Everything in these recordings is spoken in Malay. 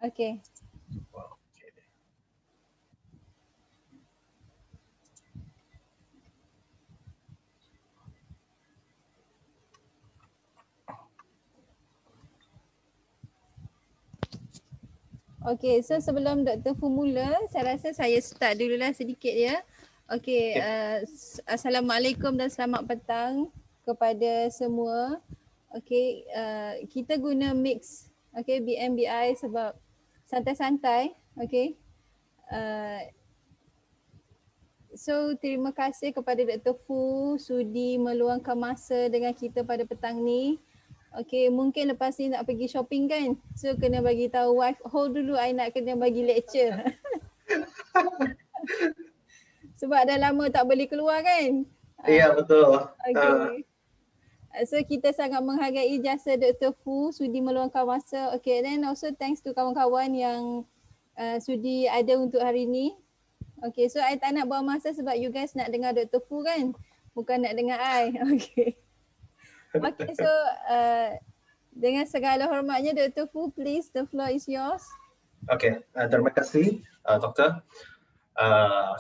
Okay. Okay, so sebelum Dr. Fu mula, saya rasa saya start dululah sedikit ya. Okay, Assalamualaikum dan selamat petang kepada semua. Okay, kita guna mix, okay, BMBI sebab santai-santai, okay. So terima kasih kepada Dr. Fu sudi meluangkan masa dengan kita pada petang ni. Okay, mungkin lepas ni nak pergi shopping kan? So kena bagi tahu wife, hold dulu I nak kena bagi lecture. Sebab dah lama tak boleh keluar kan? Iya, betul. Okay. So kita sangat menghargai jasa Dr. Fu sudi meluangkan masa. Okay, then also thanks to kawan-kawan yang sudi ada untuk hari ni. Okay, so I tak nak buang masa sebab you guys nak dengar Dr. Fu kan? Bukan nak dengar I. Okay. Okay, so dengan segala hormatnya Dr. Fu, please, the floor is yours. Okey, terima kasih Doktor.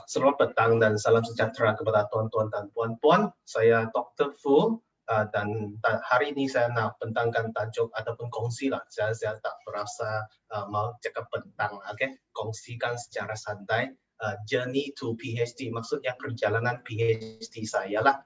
Selamat petang dan salam sejahtera kepada tuan-tuan dan puan-puan. Saya Dr. Fu dan hari ini saya nak bentangkan tajuk ataupun kongsilah. Saya tak berasa mau cakap bentang, okey. Kongsikan secara santai journey to PhD, maksudnya perjalanan PhD saya lah.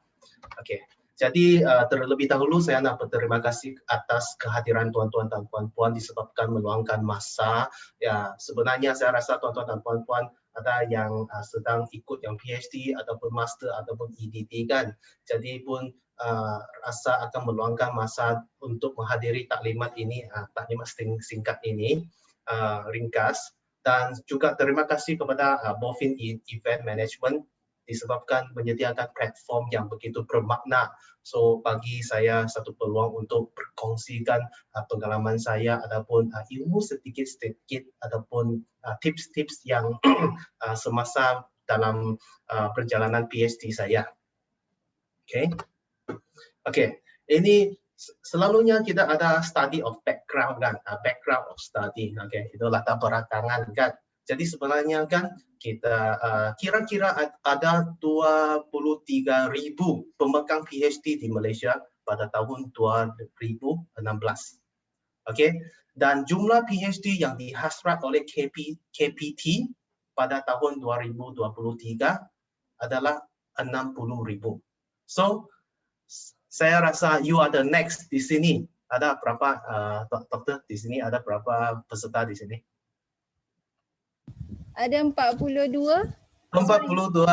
Okey. Jadi terlebih dahulu saya nak berterima kasih atas kehadiran tuan-tuan dan puan-puan disebabkan meluangkan masa. Ya, sebenarnya saya rasa tuan-tuan dan puan-puan ada yang sedang ikut yang PhD ataupun master ataupun EDD kan. Jadi pun rasa akan meluangkan masa untuk menghadiri taklimat ini, taklimat singkat ini, ringkas. Dan juga terima kasih kepada Bofin Event Management disebabkan menyediakan platform yang begitu bermakna. So bagi saya satu peluang untuk berkongsikan pengalaman saya ataupun ilmu sedikit-sedikit ataupun tips-tips yang semasa dalam perjalanan PhD saya. Okay. Ini selalunya kita ada study of background kan, background of study. Okay, itu latar belakangan kan. Jadi sebenarnya kan kita kira-kira ada 23,000 pemegang PhD di Malaysia pada tahun 2016. Okey, dan jumlah PhD yang dihasrat oleh KPT pada tahun 2023 adalah 60,000. So saya rasa you are the next di sini. Ada berapa doktor di sini? Ada berapa peserta di sini? Ada 42. 42.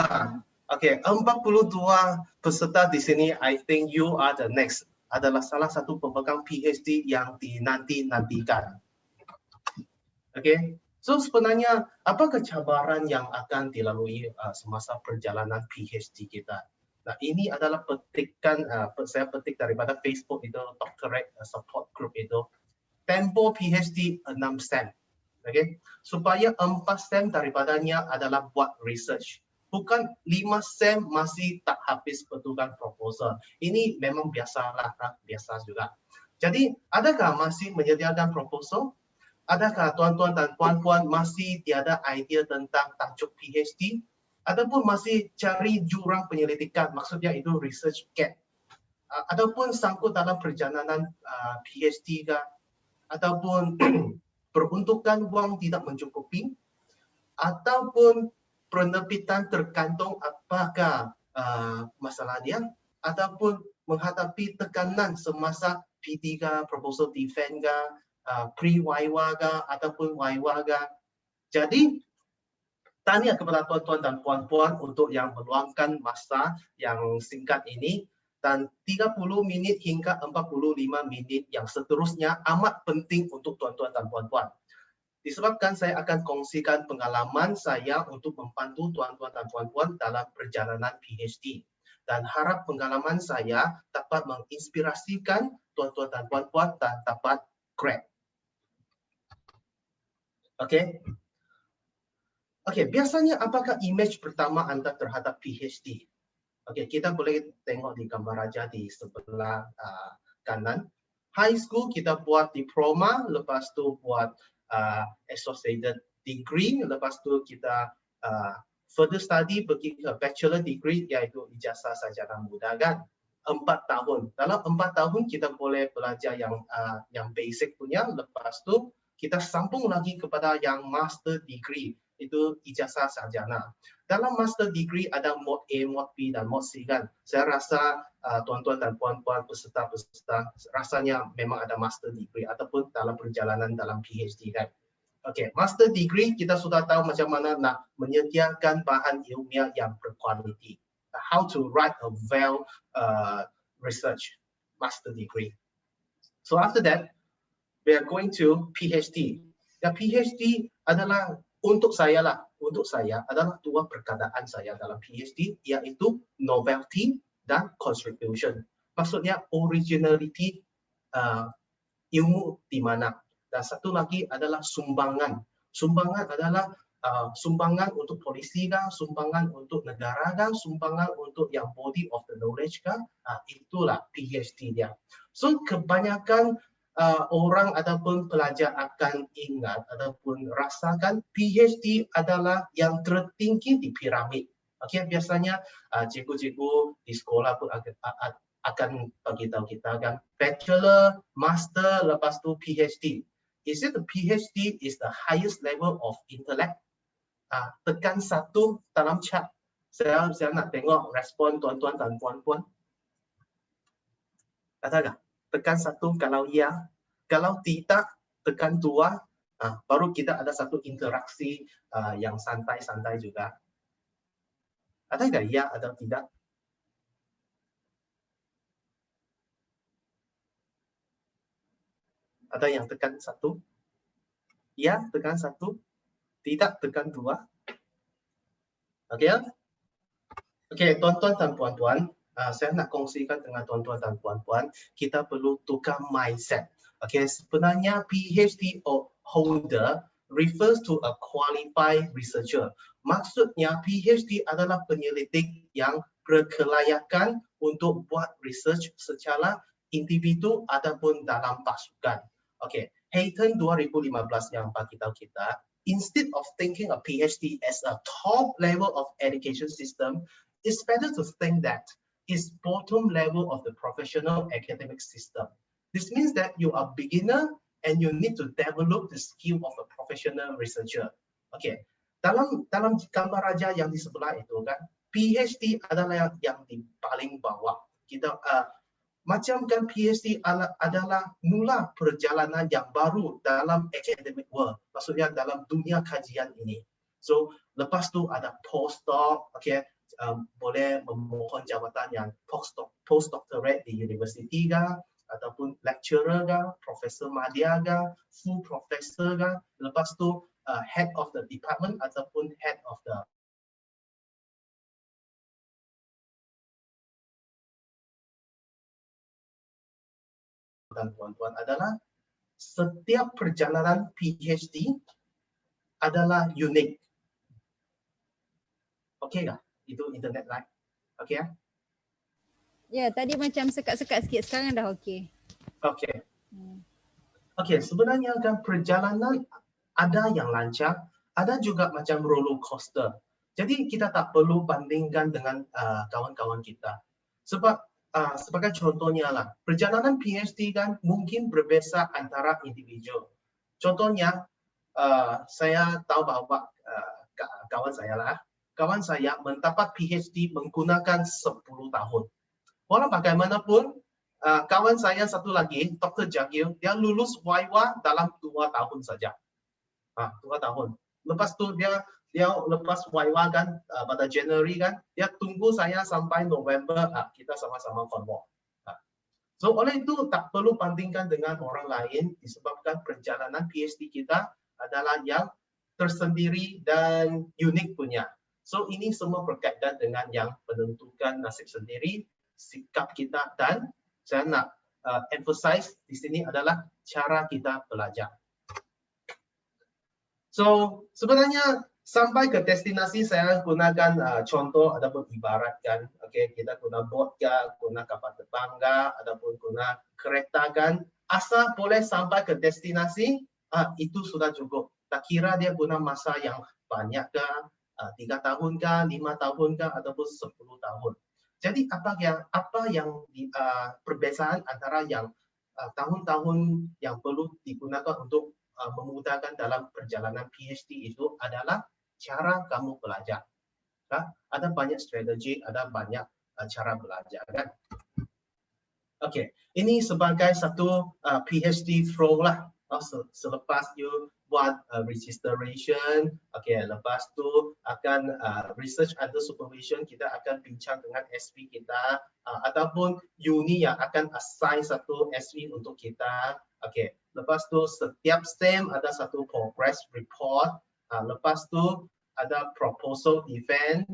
Okey, 42 peserta di sini. I think you are the next. Adalah salah satu pemegang PhD yang dinanti-nantikan. Okey. So sebenarnya apa cabaran yang akan dilalui semasa perjalanan PhD kita? Nah, ini adalah petikan saya petik daripada Facebook itu, Doctorate Support Group itu. Tempo PhD 6 sem. Okay. Supaya 4 sem daripadanya adalah buat research. Bukan 5 sem masih tak habis betulkan proposal. Ini memang biasalah, biasa juga. Jadi, adakah masih menyediakan proposal? Adakah tuan-tuan dan puan-puan masih tiada idea tentang tajuk PhD? Ataupun masih cari jurang penyelidikan, maksudnya itu research gap? Ataupun sangkut dalam perjalanan PhD kah? Ataupun peruntukan wang tidak mencukupi, ataupun penerbitan tergantung apakah masalah dia, ataupun menghadapi tekanan semasa P3 proposal defense pre-Waiwa ataupun Waiwa. Jadi tanya kepada tuan-tuan dan puan-puan untuk yang meluangkan masa yang singkat ini, dan 30 minit hingga 45 minit yang seterusnya amat penting untuk tuan-tuan dan puan-puan. Disebabkan saya akan kongsikan pengalaman saya untuk membantu tuan-tuan dan puan-puan dalam perjalanan PhD. Dan harap pengalaman saya dapat menginspirasikan tuan-tuan dan puan-puan dan dapat grad. Okey. Okey, biasanya apakah image pertama anda terhadap PhD? Okey, kita boleh tengok di gambar raja di sebelah kanan. High school kita buat diploma, lepas tu buat associated degree, lepas tu kita further study pergi ke bachelor degree iaitu ijazah sarjana muda kan. 4 tahun. Dalam 4 tahun kita boleh belajar yang basic punya, lepas tu kita sambung lagi kepada yang master degree, itu ijazah sarjana. Dalam master degree ada mod A, mod B dan mod C kan. Saya rasa tuan-tuan dan puan-puan peserta-peserta rasanya memang ada master degree ataupun dalam perjalanan dalam PhD kan. Okey, master degree kita sudah tahu macam mana nak menyediakan bahan ilmiah yang berkualiti. How to write a well research master degree. So after that, we are going to PhD. Ya, PhD adalah untuk saya adalah 2 perkataan saya dalam PhD, iaitu novelty dan contribution. Maksudnya originality ilmu di mana. Dan satu lagi adalah sumbangan. Sumbangan adalah sumbangan untuk polisi kah, sumbangan untuk negara kah, sumbangan untuk yang body of the knowledge kah, itulah PhD dia. So kebanyakan orang ataupun pelajar akan ingat ataupun rasakan PhD adalah yang tertinggi di piramid. Okay, biasanya cikgu-cikgu di sekolah pun akan bagi tahu kita kan bachelor, master, lepas tu PhD. Is it the PhD is the highest level of intellect? Tekan 1 dalam chat. Saya nak tengok respon tuan-tuan dan puan-puan. Ada tak? Tekan 1 kalau ya. Kalau tidak, tekan 2. Baru kita ada satu interaksi yang santai-santai juga. Ada tak ya atau tidak? Ada yang tekan 1? Ya, tekan 1. Tidak, tekan 2. Okey ya? Okey, tuan-tuan dan puan-puan, saya nak kongsikan dengan tuan-tuan dan puan-puan, kita perlu tukar mindset. Okey, sebenarnya PhD holder refers to a qualified researcher. Maksudnya PhD adalah penyelidik yang berkelayakan untuk buat research secara individu ataupun dalam pasukan. Okey, Hayton 2015 yang bagi tahu kita, instead of thinking a PhD as a top level of education system, it's better to think that it's bottom level of the professional academic system. This means that you are beginner and you need to develop the skill of a professional researcher. Okay, dalam gambar raja yang di sebelah itu kan, PhD adalah yang di paling bawah. Kita macam kan PhD adalah mula perjalanan yang baru dalam academic world, maksudnya dalam dunia kajian ini. So lepas tu ada postdoc, okay, boleh memohon jabatan yang postdoctorate di university kah, ataupun lecturer kah, profesor madya kah, full professor kah, lepas tu head of the department ataupun head of the dan puan-puan adalah setiap perjalanan PhD adalah unik. Okey tak? Itu internet live. Okey ya? Ya, tadi macam sekat-sekat sikit, sekarang dah okey. Okey. Okey, sebenarnya kan perjalanan ada yang lancar, ada juga macam roller coaster. Jadi kita tak perlu bandingkan dengan kawan-kawan kita. Sebab sebagai contohnya lah, perjalanan PhD kan mungkin berbeza antara individu. Contohnya, saya tahu bahawa kawan saya mendapat PhD menggunakan 10 tahun. Walau bagaimanapun, kawan saya satu lagi, Dr. Jagil, dia lulus YWA dalam 2 tahun saja. 2 tahun. Lepas tu dia lepas YWA kan pada Januari kan, dia tunggu saya sampai November, kita sama-sama formal. So oleh itu tak perlu bandingkan dengan orang lain disebabkan perjalanan PhD kita adalah yang tersendiri dan unik punya. So ini semua berkaitan dengan yang menentukan nasib sendiri, sikap kita, dan saya nak emphasize di sini adalah cara kita belajar. So sebenarnya sampai ke destinasi saya gunakan contoh ataupun ibaratkan, okay, kita guna bot kah, guna kapal terbang kah, ataupun guna kereta kan, asal boleh sampai ke destinasi, itu sudah cukup. Tak kira dia guna masa yang banyak kah, 3 tahun kah, 5 tahun kah, ataupun 10 tahun. Jadi apa yang perbezaan antara yang tahun-tahun yang perlu digunakan untuk memudahkan dalam perjalanan PhD itu adalah cara kamu belajar. Ada banyak strategi, ada banyak cara belajar kan. Okey, ini sebagai satu PhD flow lah. Selepas you buat registration, lepas tu akan research under supervision, kita akan bincang dengan SV kita ataupun uni yang akan assign satu SV untuk kita. Lepas tu setiap STEM ada satu progress report. Lepas tu ada proposal event.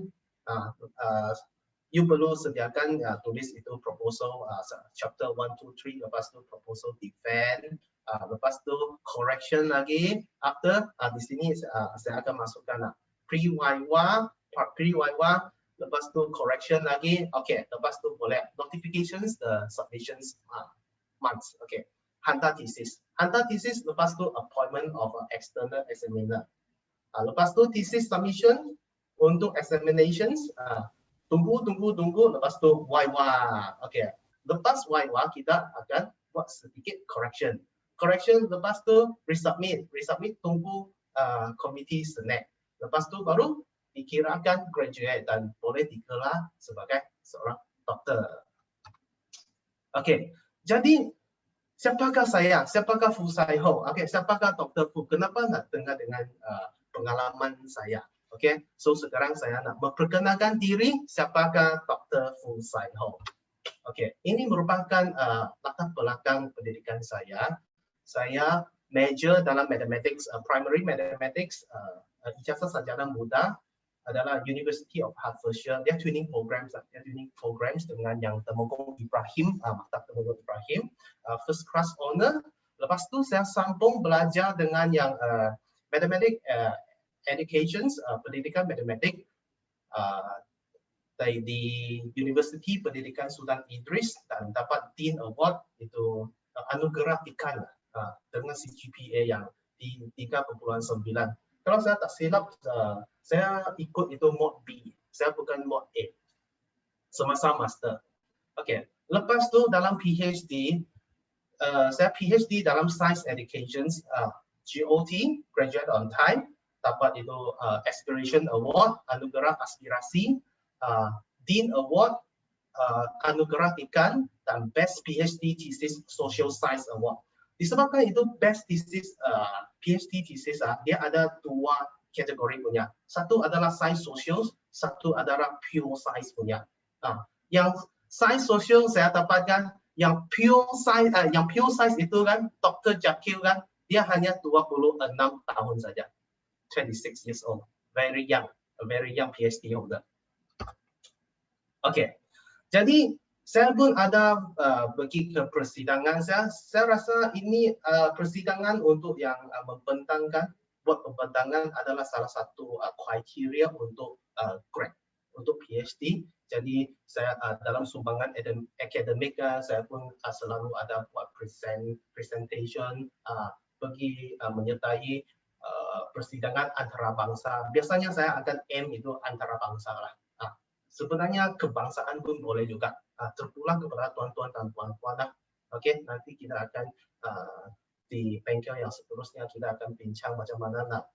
You perlu sediakan tulis itu proposal chapter 1, 2, 3, lepas tu proposal defend, lepas tu correction lagi. After di sini saya akan masukkan pre-wiwa, part pre-wiwa, lepas tu correction lagi. Lepas tu boleh notifications the submissions months. Hantar thesis. Hantar thesis, lepas tu appointment of external examiner. Lepas tu thesis submission untuk examinations. Tunggu, lepas tu YY. Lepas YY kita akan buat sedikit correction. Correction, lepas tu resubmit. Resubmit tunggu komiti senat. Lepas tu baru dikirakan graduate dan boleh dikelar sebagai seorang doktor. Jadi siapakah saya? Siapakah Fu Sai Ho? Siapakah Dr. Fu? Kenapa nak dengar dengan pengalaman saya? So sekarang saya nak memperkenalkan diri, siapakah Dr. Fu Sai Ho. Ini merupakan latar belakang pendidikan saya. Saya major dalam mathematics, primary mathematics, ijazah sarjana muda adalah University of Hertfordshire. Dia training programs dengan yang Temenggong Ibrahim, Maktab Temenggong Ibrahim, first class honor. Lepas tu saya sambung belajar dengan yang mathematics education, pendidikan matematik di Universiti Pendidikan Sultan Idris dan dapat Dean Award, itu anugerah ikan dengan CGPA yang di 3.9. Kalau saya tak silap, saya ikut itu mod B, saya bukan mod A semasa master. Lepas tu dalam PhD, saya PhD dalam Science Education, GOT, Graduate on Time, dapat itu Aspiration Award, anugerah aspirasi, Dean Award, anugerah ikan, dan Best PhD Thesis Social Science Award. Disebabkan itu Best Thesis PhD Thesis, dia ada dua kategori punya. Satu adalah Science Social, satu adalah Pure Science punya. Yang Science Social saya dapatkan, yang Pure Science itu kan, Dr. Jakil kan, dia hanya 26 tahun saja. 26 years old, very young, a very young PhD holder. Jadi saya pun ada pergi ke persidangan. Saya rasa ini persidangan untuk yang membentangkan, buat pembentangan adalah salah satu kriteria untuk grad, untuk PhD. Jadi saya dalam sumbangan akademik saya pun selalu ada buat presentation, pergi menyertai persidangan antarabangsa. Biasanya saya akan aim itu antarabangsa lah. Sebenarnya kebangsaan pun boleh juga. Terpulang kepada tuan-tuan dan puan-puan lah. Nanti kita akan di bengkel yang seterusnya kita akan bincang macam mana nak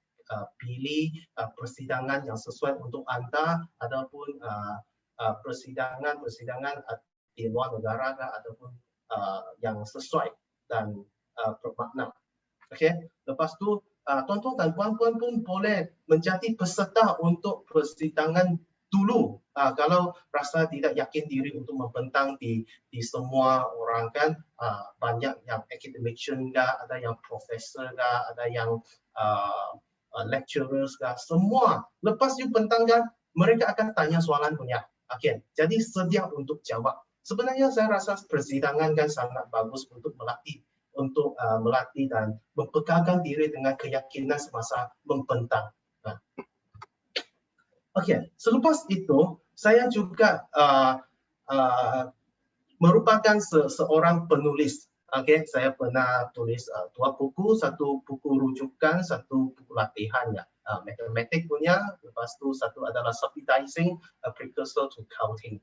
pilih persidangan yang sesuai untuk anda, ataupun persidangan di luar negara ataupun yang sesuai dan bermakna. Lepas tu tuan-tuan dan puan-puan pun boleh menjadi peserta untuk persidangan dulu. Kalau rasa tidak yakin diri untuk membentang di semua orang kan, banyak yang academician kah, ada yang profesor kah, ada yang lecturers kah, semua. Lepas you bentang kan, mereka akan tanya soalan punya. Jadi sedia untuk jawab. Sebenarnya saya rasa persidangan kan sangat bagus untuk melatih dan mempekalkan diri dengan keyakinan semasa membentang. Selepas itu saya juga merupakan seorang penulis. Okey, saya pernah tulis 2 buku, 1 buku rujukan, 1 buku latihan ya. Matematik punya, lepas tu 1 adalah subsidizing a precursor to counting.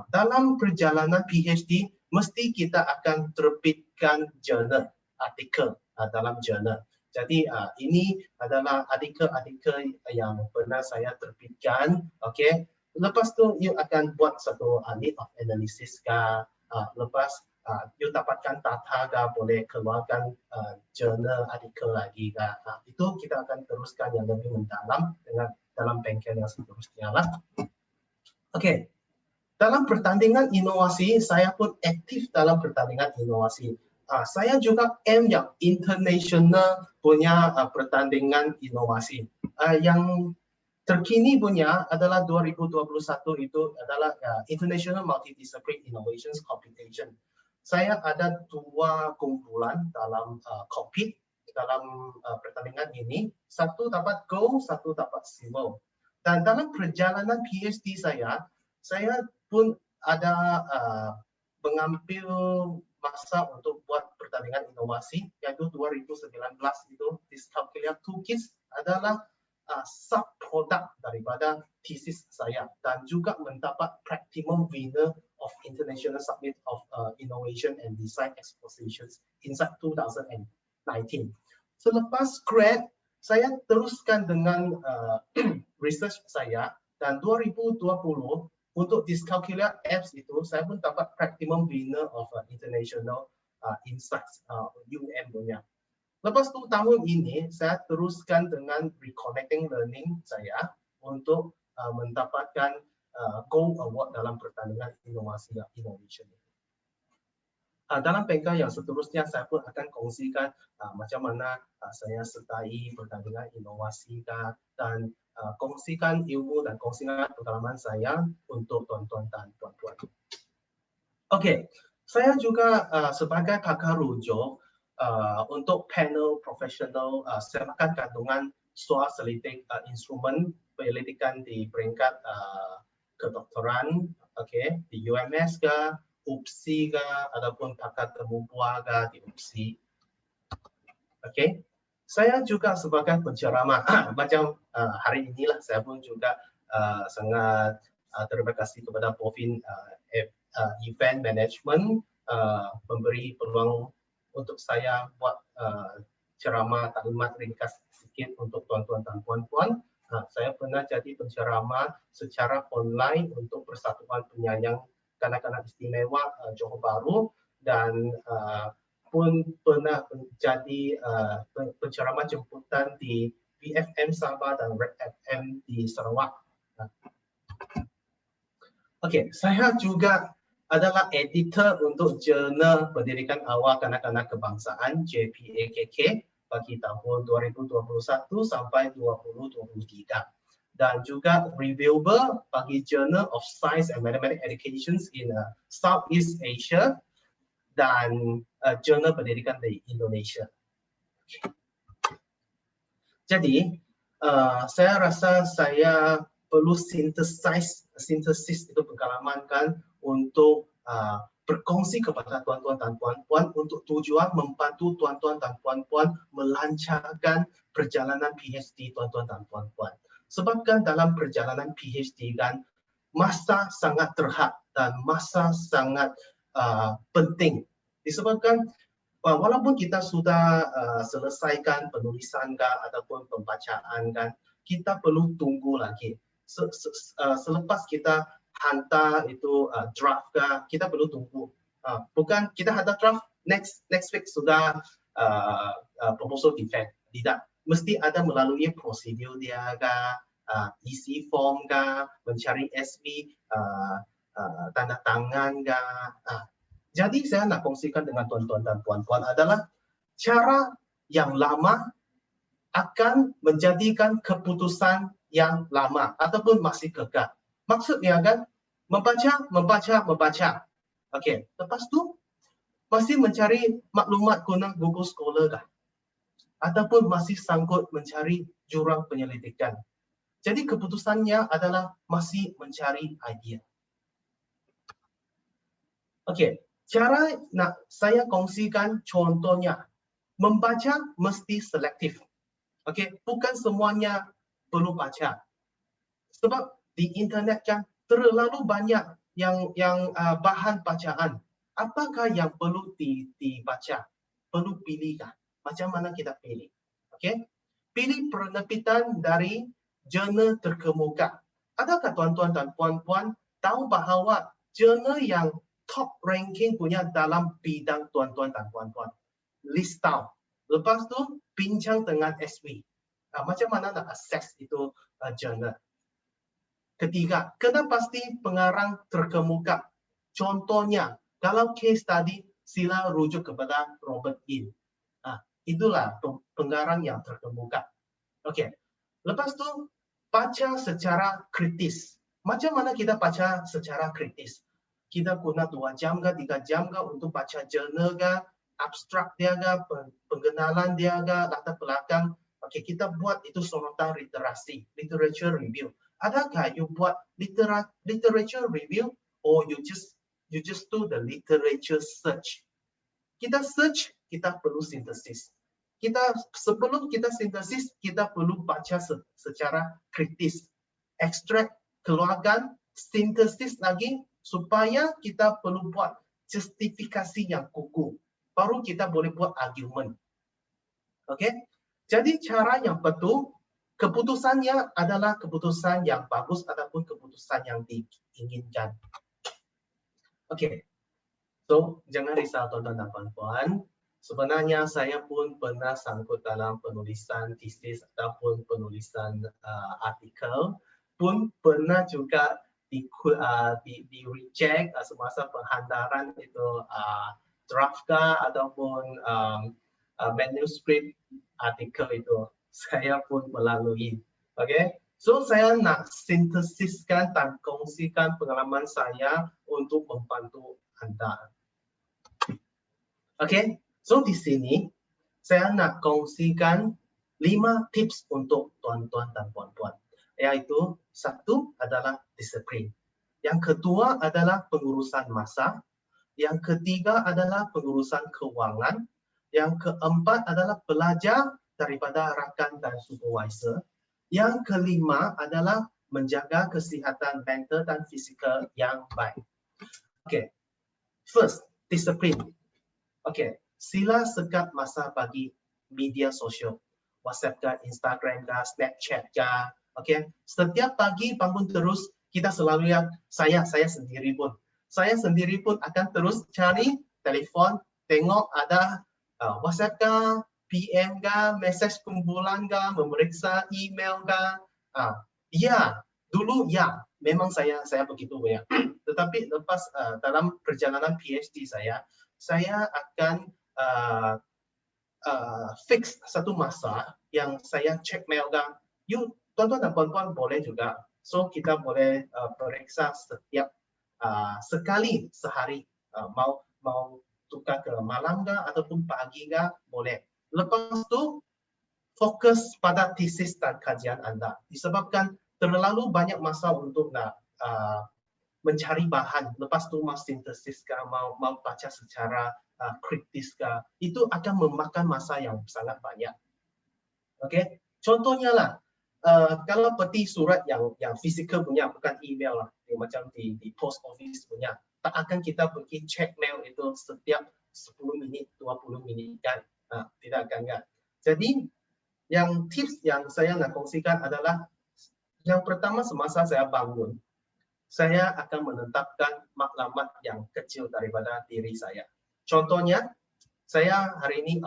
Dalam perjalanan PhD, mesti kita akan terbitkan jurnal, artikel dalam jurnal. Jadi ini adalah artikel-artikel yang pernah saya terbitkan. Okey, lepas tu you akan buat satu need of analysis kah, lepas you dapatkan data kah, boleh keluarkan jurnal artikel lagi kah. Itu kita akan teruskan yang lebih mendalam dengan dalam bengkel yang seterusnya lah. Okey, dalam pertandingan inovasi, saya pun aktif dalam pertandingan inovasi. Saya juga M yang international punya pertandingan inovasi. Yang terkini punya adalah 2021 itu adalah International Multidisciplinary Innovations Competition. Saya ada 2 kumpulan dalam compete dalam pertandingan ini. 1 dapat gold, 1 dapat silver. Dan dalam perjalanan PhD saya pun ada mengambil masa untuk buat pertandingan inovasi, yaitu 2019 itu Dyscalculia Toolkits adalah sub-product daripada thesis saya dan juga mendapat Platinum Winner of International Summit of Innovation and Design Expositions inside 2019. Selepas grad, saya teruskan dengan research saya dan 2020 untuk Dyscalculia Apps itu saya pun dapat Platinum Winner of International Insights UM punya. Lepas tu tahun ini saya teruskan dengan Reconnecting Learning saya untuk mendapatkan Gold Award dalam pertandingan inovasi dan innovation. Dalam bengkel yang seterusnya saya pun akan kongsikan macam mana saya sertai pertandingan inovasi dan kongsikan ilmu dan kongsikan pengalaman saya untuk tuan-tuan dan puan-puan. Okey, saya juga sebagai pakar rujuk untuk panel profesional semakan kandungan soal selidik instrumen penyelidikan di peringkat kedokteran, okey, di UMS ke, UPSI ke, ataupun pakar temu buah ke di UPSI. Okey. Saya juga sebagai penceramah, macam hari inilah saya pun juga sangat terima kasih kepada Bovin Event Management memberi peluang untuk saya buat ceramah taklimat ringkas sedikit untuk tuan-tuan dan puan-puan. Saya pernah jadi penceramah secara online untuk Persatuan Penyayang Kanak-kanak Istimewa Johor Bahru dan pun pernah menjadi penceramah jemputan di BFM Sabah dan Red FM di Sarawak. Okey, saya juga adalah editor untuk jurnal Pendidikan Awal Kanak-kanak Kebangsaan JPAKK bagi tahun 2021 sampai 2023 dan juga reviewer bagi Journal of Science and Mathematics Education in Southeast Asia dan Jurnal Pendidikan di Indonesia. Jadi saya rasa saya perlu sintesis itu pengalaman kan untuk berkongsi kepada tuan-tuan dan puan-puan untuk tujuan membantu tuan-tuan dan puan-puan melancarkan perjalanan PhD tuan-tuan dan puan-puan. Sebabkan dalam perjalanan PhD kan masa sangat terhad dan masa sangat penting. Disebabkan walaupun kita sudah selesaikan penulisan ataupun pembacaan kan, kita perlu tunggu lagi. Selepas kita hantar itu draft kita perlu tunggu. Bukan kita hantar draft next week sudah proposal defend. Tidak. Mesti ada melalui prosedur dia isi form mencari SB tanda tangan Jadi saya nak kongsikan dengan tuan-tuan dan puan-puan adalah cara yang lama akan menjadikan keputusan yang lama ataupun masih kekal. Maksudnya kan membaca. Okey, lepas tu masih mencari maklumat guna Google Scholar kah? Ataupun masih sangkut mencari jurang penyelidikan. Jadi keputusannya adalah masih mencari idea. Okey, Cara nak saya kongsikan contohnya, membaca mesti selektif. Okey, bukan semuanya perlu baca. Sebab di internet kan terlalu banyak yang bahan bacaan. Apakah yang perlu dibaca? Perlu pilihkah? Macam mana kita pilih? Okey? Pilih penerbitan dari jurnal terkemuka. Adakah tuan-tuan dan puan-puan tahu bahawa jurnal yang top ranking punya dalam bidang tuan-tuan dan puan-puan? List tahu. Lepas tu bincang dengan SW. Macam mana nak access itu jurnal? Ketiga, kena pasti pengarang terkemuka. Contohnya, kalau case study, sila rujuk kepada Robert Hill. Itulah pengarang yang terkemuka. Okey. Lepas tu, baca secara kritis. Macam mana kita baca secara kritis? Kita guna 2 jam ke 3 jam ke untuk baca jurnal ke, abstrak dia ke, pengenalan dia ke, latar belakang. Okey, kita buat itu sorotan literasi, literature review. Adakah you buat literature review or you just do the literature search? Kita search, kita perlu sintesis. Sebelum kita sintesis, kita perlu baca secara kritis. Ekstrak, keluarkan, sintesis lagi supaya kita perlu buat justifikasi yang kukuh. Baru kita boleh buat argument. Okey? Jadi cara yang betul, keputusannya adalah keputusan yang bagus ataupun keputusan yang diinginkan. Okey. So, jangan risau tuan-tuan dan puan-puan. Sebenarnya saya pun pernah sangkut dalam penulisan tesis ataupun penulisan artikel. Pun pernah juga di reject semasa penghantaran itu draft ataupun manuskrip artikel itu. Saya pun melalui. Okay? So, saya nak sintesiskan dan kongsikan pengalaman saya untuk membantu anda. Okay? So, di sini saya nak kongsikan 5 tips untuk tuan-tuan dan puan-puan. Iaitu, 1 adalah disiplin. Yang kedua adalah pengurusan masa. Yang ketiga adalah pengurusan kewangan. Yang keempat adalah belajar daripada rakan dan supervisor. Yang kelima adalah menjaga kesihatan mental dan fizikal yang baik. Okay. First, disiplin. Okay. Sila sekat masa bagi media sosial. WhatsApp ke, Instagram ke, Snapchat ke. Okay. Setiap pagi bangun terus, kita selalu yang saya sendiri pun. Saya sendiri pun akan terus cari telefon, tengok ada WhatsApp ke, PM ke, mesej kumpulan ke, memeriksa email ke. Ya, dulu ya, memang saya begitu ya. Tetapi lepas dalam perjalanan PhD saya akan fix satu masa yang saya cek mail ke. You, tuan-tuan dan puan-puan boleh juga. So, kita boleh periksa setiap sekali sehari. Mau tukar ke malam ke ataupun pagi ke, boleh. Lepas tu, fokus pada tesis dan kajian anda. Disebabkan terlalu banyak masa untuk nak mencari bahan. Lepas tu mau sintesis ke, mau baca secara kritis ke, itu akan memakan masa yang sangat banyak. Okay? Contohnya lah, kalau peti surat yang fizikal punya, bukan email lah, macam di post office punya, tak akan kita pergi check mail itu setiap 10 minit, 20 minit kan. Tidak akan kan. Jadi, yang tips yang saya nak kongsikan adalah, yang pertama semasa saya bangun, saya akan menetapkan maklumat yang kecil daripada diri saya. Contohnya, saya hari ini,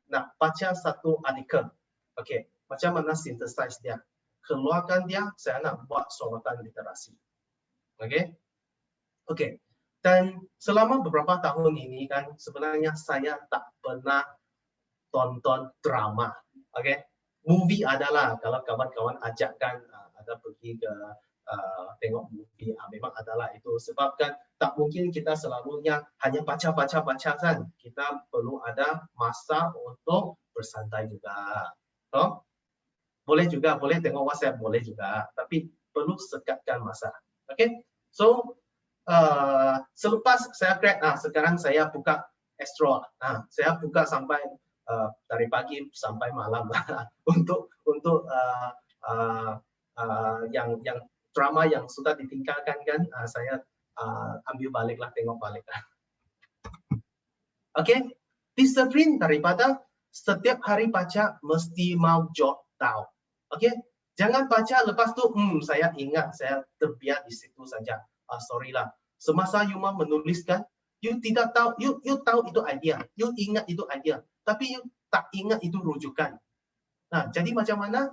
nak baca satu artikel. Macam mana synthesize dia? Keluarkan dia, saya nak buat sorotan literasi. Dan selama beberapa tahun ini kan, sebenarnya saya tak pernah tonton drama. Movie adalah, kalau kawan-kawan ajakkan, ada pergi ke tengok movie, memang adalah itu. Sebabkan tak mungkin kita selalunya hanya baca kan. Kita perlu ada masa untuk bersantai juga. Boleh juga, boleh tengok WhatsApp, boleh juga. Tapi perlu sekatkan masa. So, selepas saya grad, sekarang saya buka Astro. Saya buka sampai dari pagi sampai malam untuk yang drama yang sudah ditinggalkan kan, saya ambil baliklah, tengok balik. Oke, disiplin daripada setiap hari baca mesti mau jot down. Oke, jangan baca lepas tu saya ingat, saya terbiar di situ saja. Sorry lah. Semasa you mau menuliskan, you tidak tahu, you tahu itu idea, you ingat itu idea, tapi you tak ingat itu rujukan. Nah, jadi macam mana?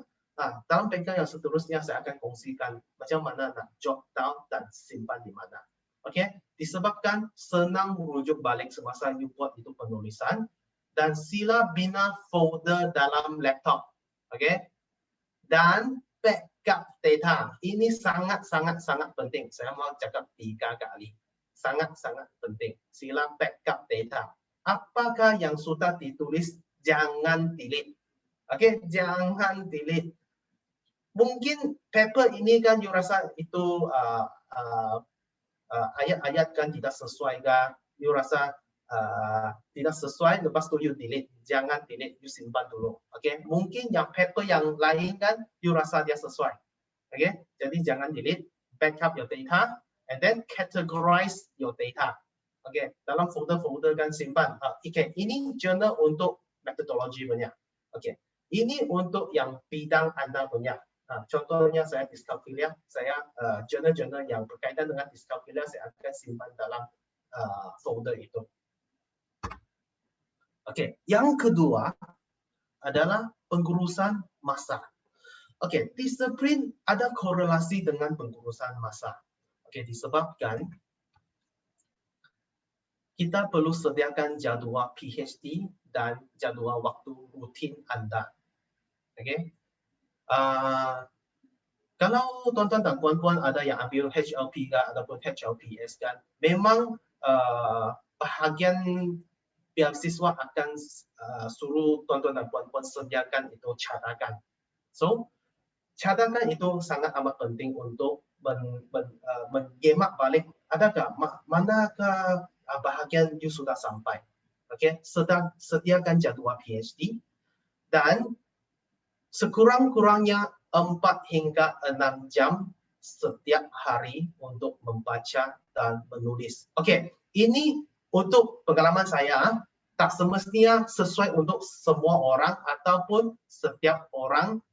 Dalam bengkel yang seterusnya saya akan kongsikan macam mana nak jot down dan simpan di mana. Okey, disebabkan senang merujuk balik semasa you buat itu penulisan, dan sila bina folder dalam laptop. Okey, dan backup data. Ini sangat penting. Saya mau cakap 3 kali. Sangat penting. Sila backup data. Apakah yang sudah ditulis jangan delete. Okey, jangan delete. Mungkin paper ini kan you rasa itu ayat-ayat kan tidak sesuai kan, you rasa tidak sesuai, lepas tu you delete. Jangan delete, you simpan dulu. Okay? Mungkin yang paper yang lain kan, you rasa dia sesuai. Okay? Jadi jangan delete, backup your data, and then categorize your data. Okay? Dalam folder-folder kan simpan. Okay. Ini journal untuk metodologi punya. Okay. Ini untuk yang bidang Anda punya. Contohnya saya dyscalculia, saya journal-journal yang berkaitan dengan dyscalculia saya akan simpan dalam folder itu. Oke, yang kedua adalah pengurusan masa. Oke, disiplin ada korelasi dengan pengurusan masa. Oke, disebabkan kita perlu sediakan jadual PhD dan jadual waktu rutin Anda. Oke. Kalau tuan-tuan dan puan-puan ada yang ambil HLP ataupun HLPS kan, memang bahagian beasiswa akan suruh tuan-tuan dan puan-puan sediakan itu cadangan. So, cadangan itu sangat amat penting untuk menyemak balik. Adakah manakah bahagian you sudah sampai? Okay, sedang sediakan jadual PhD dan sekurang-kurangnya 4 hingga 6 jam setiap hari untuk membaca dan menulis. Okey, ini untuk pengalaman saya tak semestinya sesuai untuk semua orang ataupun setiap orang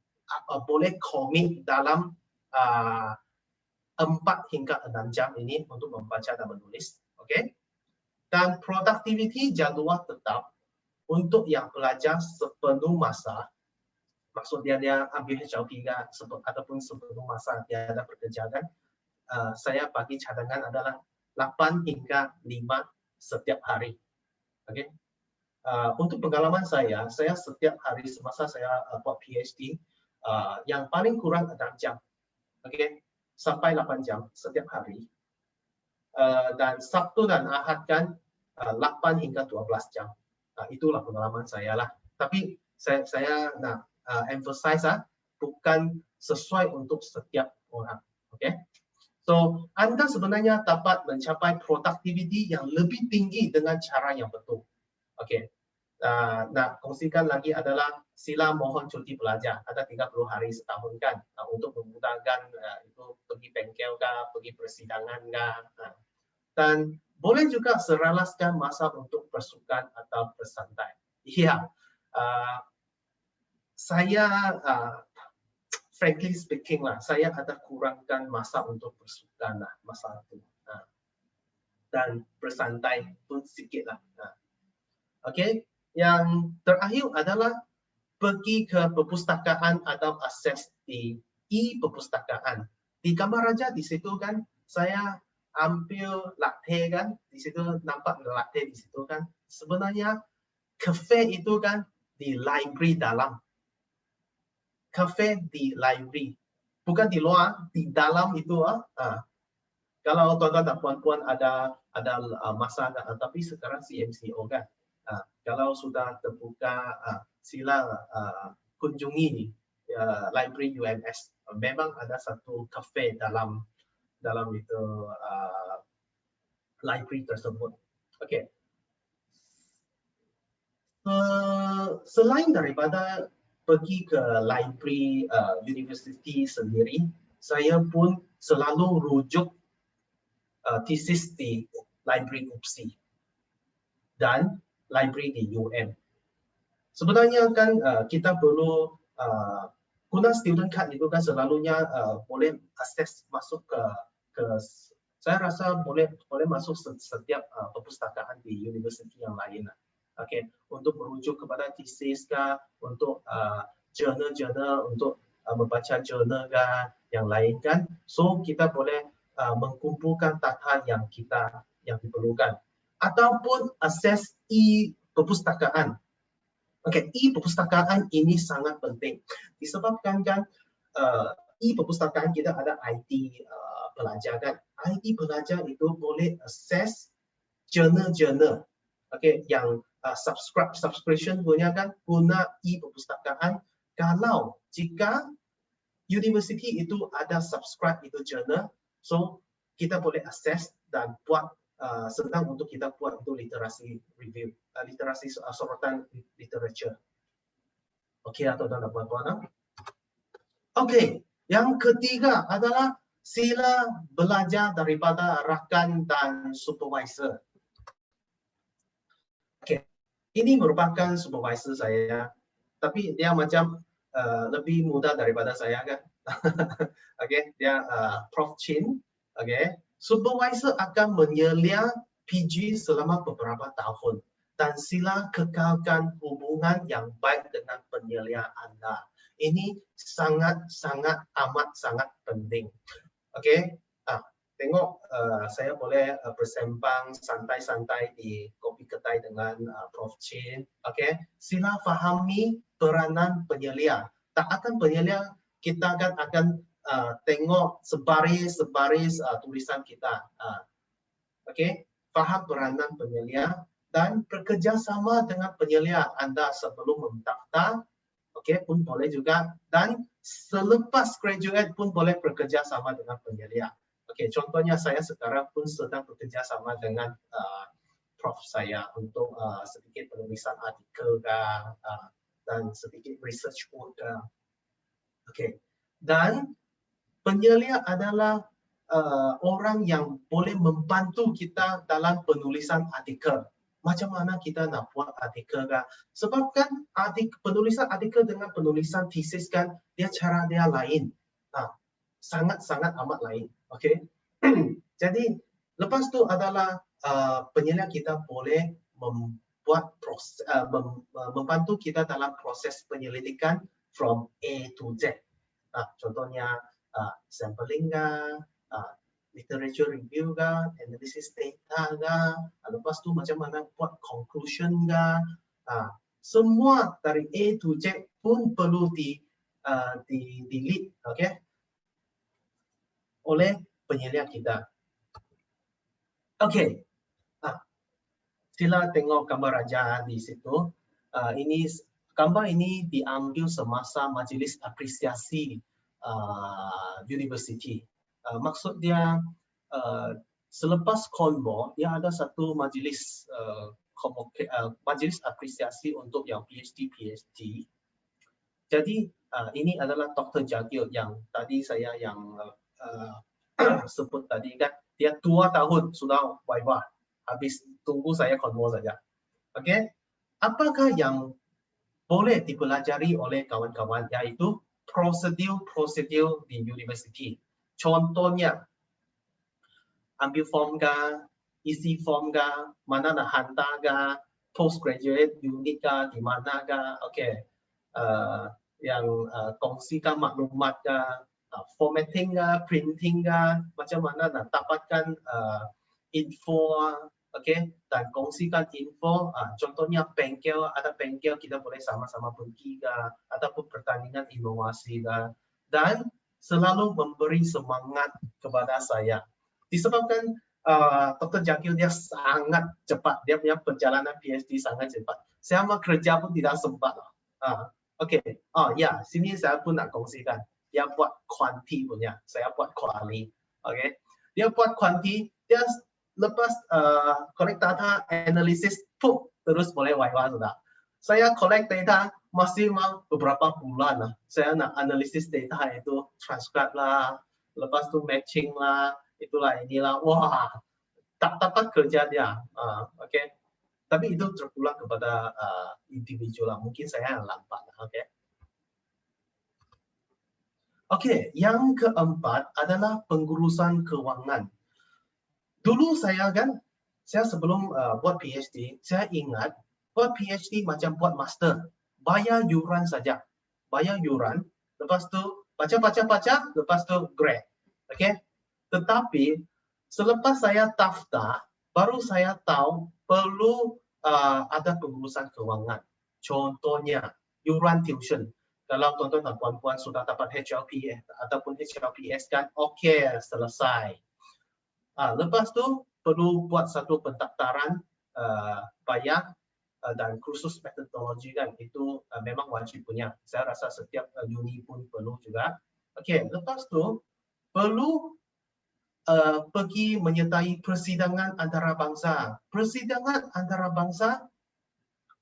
boleh komit dalam 4 hingga 6 jam ini untuk membaca dan menulis. Okey. Dan productivity jadual tetap untuk yang belajar sepenuh masa. Maksudnya dia ambil HLP ataupun sepenuh masa dia ada pekerjaan. Saya bagi cadangan adalah 8 hingga 5 setiap hari. Okay? Untuk pengalaman saya setiap hari semasa saya buat PhD, yang paling kurang 6 jam. Okay? Sampai 8 jam setiap hari. Dan Sabtu dan Ahad kan 8 hingga 12 jam. Itulah pengalaman saya lah. Tapi saya nak emphasize bukan sesuai untuk setiap orang. Okay? So, Anda sebenarnya dapat mencapai productivity yang lebih tinggi dengan cara yang betul. Okay. Nak kongsikan lagi adalah sila mohon cuti pelajar. Ada 30 hari setahun kan untuk memudahkan itu pergi bengkel kah, pergi persidangan kah. Dan boleh juga seralaskan masa untuk bersukan atau bersantai. Ya. Saya frankly speaking lah, saya ada kurangkan masa untuk bersukan lah, masa itu. Dan bersantai pun sedikit lah. Okey, yang terakhir adalah pergi ke perpustakaan atau akses di e-perpustakaan. Di Gambar Raja di situ kan, saya ambil latte kan, di situ nampak latte di situ kan. Sebenarnya kafe itu kan di library dalam. Kafe di library, bukan di luar, di dalam itu. Kalau tuan-tuan dan puan-puan ada masa, tapi sekarang CMCO kan. Kalau sudah terbuka, sila kunjungi library UMS. Memang ada satu kafe dalam itu library tersebut. Okey. Selain daripada pergi ke library university sendiri, saya pun selalu rujuk tesis di library UPSI dan library di UM. Sebenarnya kan kita perlu guna student card itu kan selalunya boleh akses masuk ke saya rasa boleh masuk setiap perpustakaan di universiti yang lain. Okey, untuk merujuk kepada tesis kah, untuk jurnal-jurnal, untuk membaca jurnal kah, yang lain kan. So kita boleh mengumpulkan data yang diperlukan ataupun akses e-perpustakaan. Okey, e-perpustakaan ini sangat penting disebabkan kan e-perpustakaan kita ada IT pelajar kan. IT pelajar itu boleh akses jurnal-jurnal. Okey, yang subscription punya kan guna e-perpustakaan. Kalau jika universiti itu ada subscribe itu jurnal, so kita boleh akses dan buat senang untuk kita buat itu literasi review, literasi sorotan literature. Okey atau tuan-tuan dan puan-puan? Okey, yang ketiga adalah sila belajar daripada rakan dan supervisor. Okey, ini merupakan supervisor saya, tapi dia macam lebih muda daripada saya kan. Okey, dia Prof Chin. Okey, supervisor akan menyelia PG selama beberapa tahun dan sila kekalkan hubungan yang baik dengan penyelia anda. Ini sangat penting. Okey, tengok saya boleh bersembang santai-santai di kopi kedai dengan Prof Chin. Okey, sila fahami peranan penyelia. Tak akan penyelia kita akan tengok sebaris tulisan kita. Okey, faham peranan penyelia dan bekerjasama dengan penyelia anda sebelum mendaftar. Okey, pun boleh juga, dan selepas graduate pun boleh bekerja sama dengan penyelia. Okey, contohnya saya sekarang pun sedang bekerja sama dengan Prof saya untuk sedikit penulisan artikel dan sedikit research work. Okey, dan penyelia adalah orang yang boleh membantu kita dalam penulisan artikel. Macam mana kita nak buat artikel kan? Sebab kan penulisan artikel dengan penulisan tesis kan dia cara dia lain. Sangat amat lain. Okey. Jadi lepas tu adalah penyelia kita boleh membantu kita dalam proses penyelidikan from A to Z. Contohnya sampling literature review kah, analysis data kah, lepas tu macam mana buat conclusion kah, semua dari A to Z pun perlu di lead, okay, oleh penyelia kita. Okay, sila tengok gambar raja di situ. Gambar ini diambil semasa majlis apresiasi universiti. Maksud dia selepas konvo dia ada satu majlis majlis apresiasi untuk yang PhD. Jadi ini adalah Dr. Jagil yang tadi saya sebut tadi kan, dia 2 tahun sudah viva, habis tunggu saya konvo saja. Okey, apakah yang boleh dipelajari oleh kawan-kawan, yaitu prosedur di universiti. Contohnya, ambil form kah, isi form kah, mana nak hantar kah, postgraduate unit kah, di mana kah, okey. Yang kongsikan maklumat kah, formatting kah, printing kah, macam mana nak dapatkan info, okey, dan kongsikan info. Contohnya bengkel, ada bengkel kita boleh sama-sama pergi kah, ataupun pertandingan inovasi kah, dan selalu memberi semangat kepada saya. Disebabkan Dr. Jagil dia sangat cepat, dia punya perjalanan PhD sangat cepat. Saya mau kerja pun tidak sempat. Okey, ya, sini saya pun nak kongsikan. Dia buat kuanti punya, saya buat kuali. Okey, dia buat kuanti, dia lepas collect data analysis, terus boleh Waiwa sudah. Saya collect data masih mau beberapa bulan lah. Saya nak analisis data itu transcribe lah, lepas tu matching lah, itulah inilah. Wah, tak dapat kerja dia. Okay. Tapi itu terpulang kepada individu lah. Mungkin saya yang lambat. Okay. Oke, yang keempat adalah pengurusan keuangan. Dulu saya sebelum buat PhD, saya ingat buat PhD macam buat master, bayar yuran saja, bayar yuran, lepas tu baca, lepas tu grade, oke? Tetapi selepas saya daftar, baru saya tahu perlu ada pengurusan keuangan. Contohnya yuran tuition. Kalau tuan-tuan dan puan-puan sudah dapat HLPS ataupun HLPS kan, oke, selesai. Lepas tu perlu buat satu pendaftaran bayar dan kursus metodologi kan, itu memang wajib punya. Saya rasa setiap uni pun perlu juga. Oke, lepas tu perlu pergi menyertai persidangan antarabangsa. Persidangan antarabangsa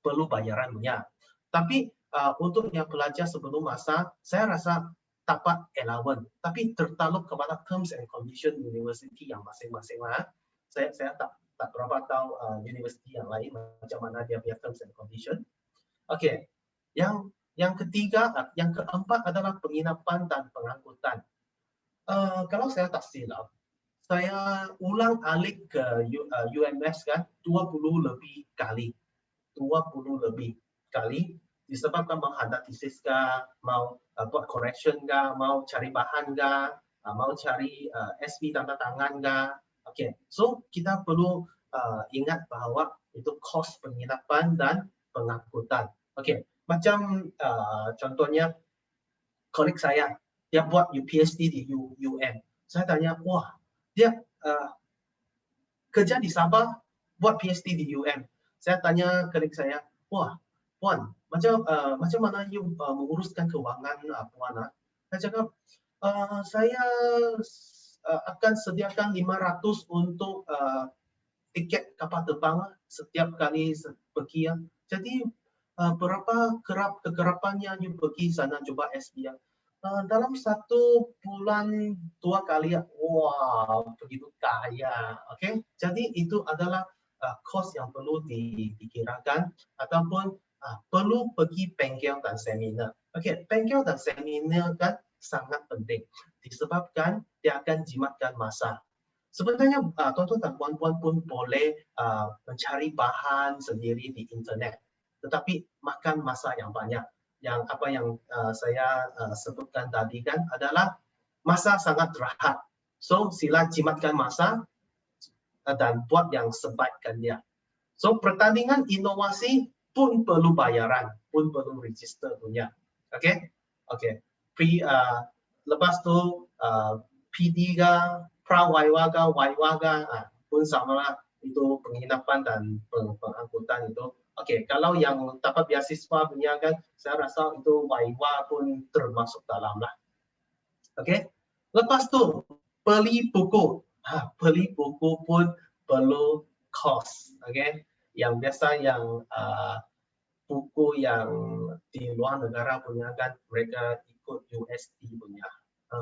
perlu bayaran punya. Tapi untuk yang pelajar sebelum masa, saya rasa dapat allowance. Tapi tertakluk kepada terms and condition university yang masing-masing lah. Saya tak berapa tahu universiti yang lain macam mana dia punya terms and condition. Oke, yang ketiga, yang keempat adalah penginapan dan pengangkutan. Kalau saya tak silap, saya ulang alik ke UMS kan 20 lebih kali. 20 lebih kali disebabkan menghadap tesis kah, mau buat correction kah, mau cari bahan kah, mau cari SP tanda tangan kah. Oke, so kita perlu ingat bahawa itu kos penginapan dan pengangkutan. Oke, macam contohnya kolik saya, dia buat PhD di UM. Saya tanya, wah, dia kerja di Sabah, buat PhD di UM. Saya tanya kolik saya, wah, Puan, macam mana you menguruskan keuangan Puan? Saya cakap, saya akan sediakan 500 untuk tiket kapal terbang setiap kali pergi. Jadi berapa kegerapannya you pergi sana coba SB? Dalam 1 bulan 2 kali, wow, begitu kaya. Okay? Jadi itu adalah kos yang perlu dikirakan ataupun perlu pergi bengkel dan seminar. Okay, bengkel dan seminar kan sangat penting disebabkan dia akan jimatkan masa. Sebenarnya tuan-tuan dan puan-puan pun boleh mencari bahan sendiri di internet, tetapi makan masa yang banyak. Yang apa yang saya sebutkan tadi kan adalah masa sangat rehat. So sila jimatkan masa dan buat yang sebaikkan dia. So pertandingan inovasi pun perlu bayaran, pun perlu register punya. Oke, oke. Lepas tu PD ga, pra-waiwaga, waiwaga pun sama lah, itu penginapan dan pengangkutan itu. Oke, kalau yang dapat beasiswa punya kan, saya rasa itu waiwa pun termasuk dalam lah. Oke, lepas tu beli buku, beli buku pun perlu cost. Oke, yang biasa yang buku yang di luar negara punya kan, mereka ikut USD punya.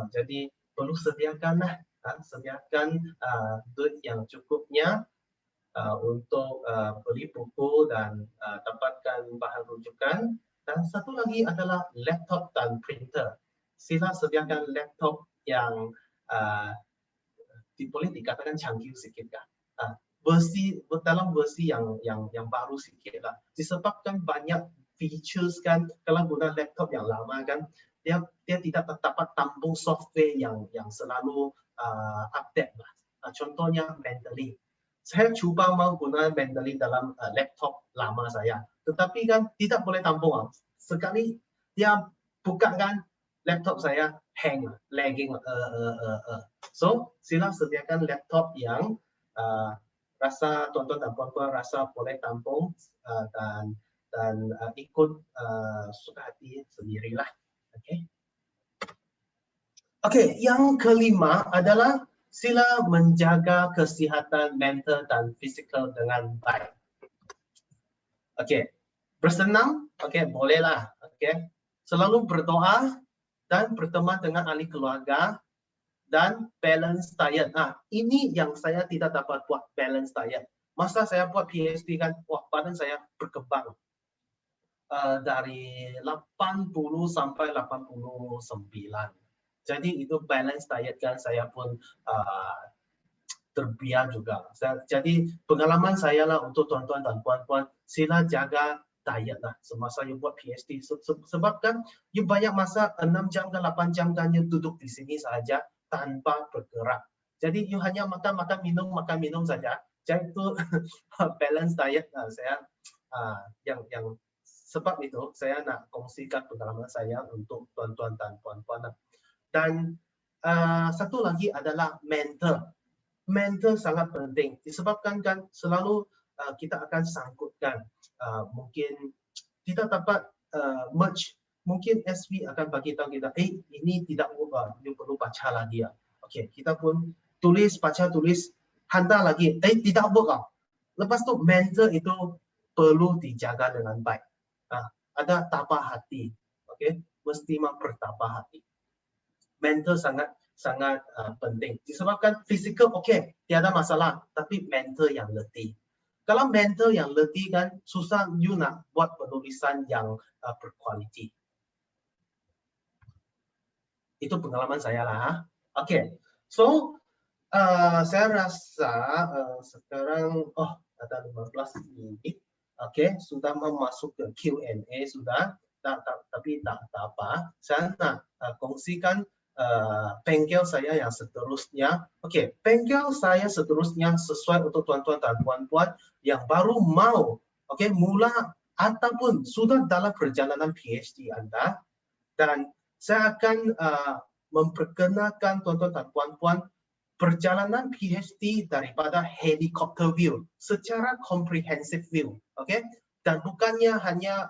Jadi perlu sediakan lah, sediakan duit yang cukupnya untuk beli buku dan dapatkan bahan rujukan. Dan satu lagi adalah laptop dan printer. Sila sediakan laptop yang boleh dikatakan canggih sedikit kan. Dalam versi yang baru sedikit lah. Disebabkan banyak features kan, kalau guna laptop yang lama kan, dia tidak dapat tampung software yang selalu update lah. Contohnya Mendeley. Saya cuba mau guna Mendeley dalam laptop lama saya, tetapi kan tidak boleh tampung. Sekali dia buka kan, laptop saya hang, lagging. So sila sediakan laptop yang rasa tuan-tuan dan puan-puan rasa boleh tampung dan ikut suka hati sendirilah. Oke. Oke, yang kelima adalah Sila menjaga kesihatan mental dan fizikal dengan baik. Okey, bersenam, okey, bolehlah. Okey, selalu berdoa dan berteman dengan ahli keluarga dan balance diet. Ini yang saya tidak dapat buat balance diet. Masa saya buat PhD kan, wah, badan saya berkembang dari 80 sampai 89. Jadi itu balance diet kan, saya pun terbiar juga. Jadi pengalaman saya lah untuk tuan-tuan dan puan-puan, sila jaga diet lah semasa you buat PhD. Sebab kan you banyak masa 6 jam ke 8 jam kan you duduk di sini saja tanpa bergerak. Jadi you hanya makan minum saja. Jadi itu balance diet saya yang sebab itu saya nak kongsikan pengalaman saya untuk tuan-tuan dan puan-puan. Dan satu lagi adalah mental. Mental sangat penting disebabkan kan selalu kita akan sangkutkan mungkin kita dapat merge, mungkin SV akan bagi tahu kita ini tidak ubah, you perlu baca lagi ya. Okey, kita pun baca tulis hantar lagi tidak ubah. Lepas tu mental itu perlu dijaga dengan baik. Ada tabah hati, okey, mesti bertabah hati. Mental sangat penting. Disebabkan fizikal okey, tiada masalah, tapi mental yang letih. Kalau mental yang letih kan susah you nak buat penulisan yang berkualiti. Itu pengalaman saya lah. Okey. So saya rasa sekarang ada 15 minit. Okey, sudah masuk ke Q&A sudah. Tapi tak apa. Saya nak kongsikan bengkel saya yang seterusnya. Okey, bengkel saya seterusnya sesuai untuk tuan-tuan dan puan-puan yang baru mau mula ataupun sudah dalam perjalanan PhD anda, dan saya akan memperkenalkan tuan-tuan dan puan-puan perjalanan PhD daripada helicopter view secara comprehensive view, okey, dan bukannya hanya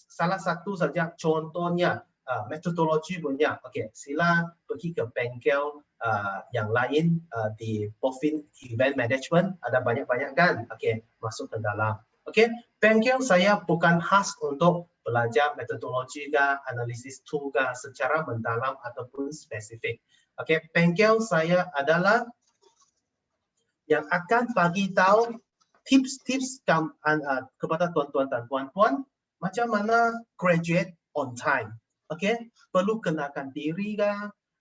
salah satu saja contohnya. Metodologi punya, okey, sila pergi ke bengkel yang lain di Bofin Event Management, ada banyak-banyak kan, okey, masuk ke dalam. Okey, bengkel saya bukan khas untuk belajar metodologi ke, analisis tool ke secara mendalam ataupun spesifik. Okey, bengkel saya adalah yang akan bagi tahu tips-tips kepada tuan-tuan dan puan-puan macam mana graduate on time. Okey, perlu kenalkan diri ke,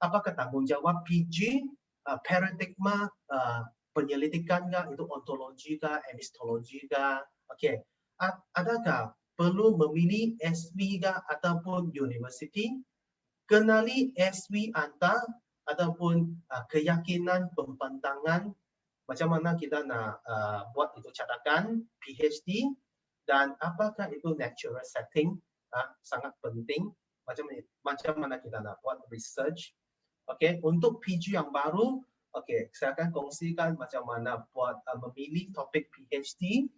apakah tanggungjawab PG, paradigma, penyelidikan ke, itu ontologi ke, emistologi ke. Okey, adakah perlu memilih SV ke ataupun university? Kenali SV anda ataupun keyakinan pembentangan, macam mana kita nak buat itu catakan PhD, dan apakah itu natural setting, sangat penting. Macam mana kita nak buat research. Okey, untuk PG yang baru, okey, saya akan kongsikan macam mana buat memilih topik PhD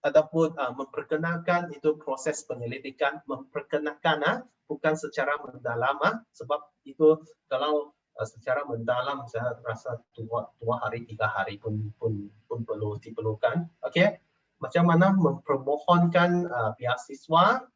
ataupun memperkenalkan itu proses penyelidikan, memperkenalkan bukan secara mendalam, sebab itu kalau secara mendalam saya rasa 2 hari 3 hari pun perlu diperlukan. Okey, macam mana mempermohonkan beasiswa,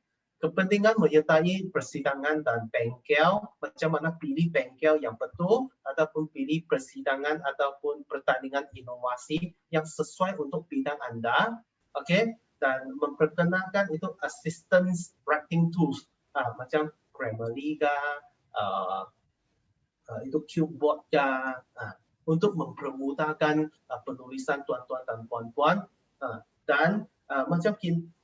kepentingan menyertai persidangan dan bengkel, macam mana pilih bengkel yang betul ataupun pilih persidangan ataupun pertandingan inovasi yang sesuai untuk bidang anda. Okey, dan memperkenalkan itu assistance writing tools macam Grammarly ke, itu Cubeboard ke, untuk mempermudahkan penulisan tuan-tuan dan puan-puan, dan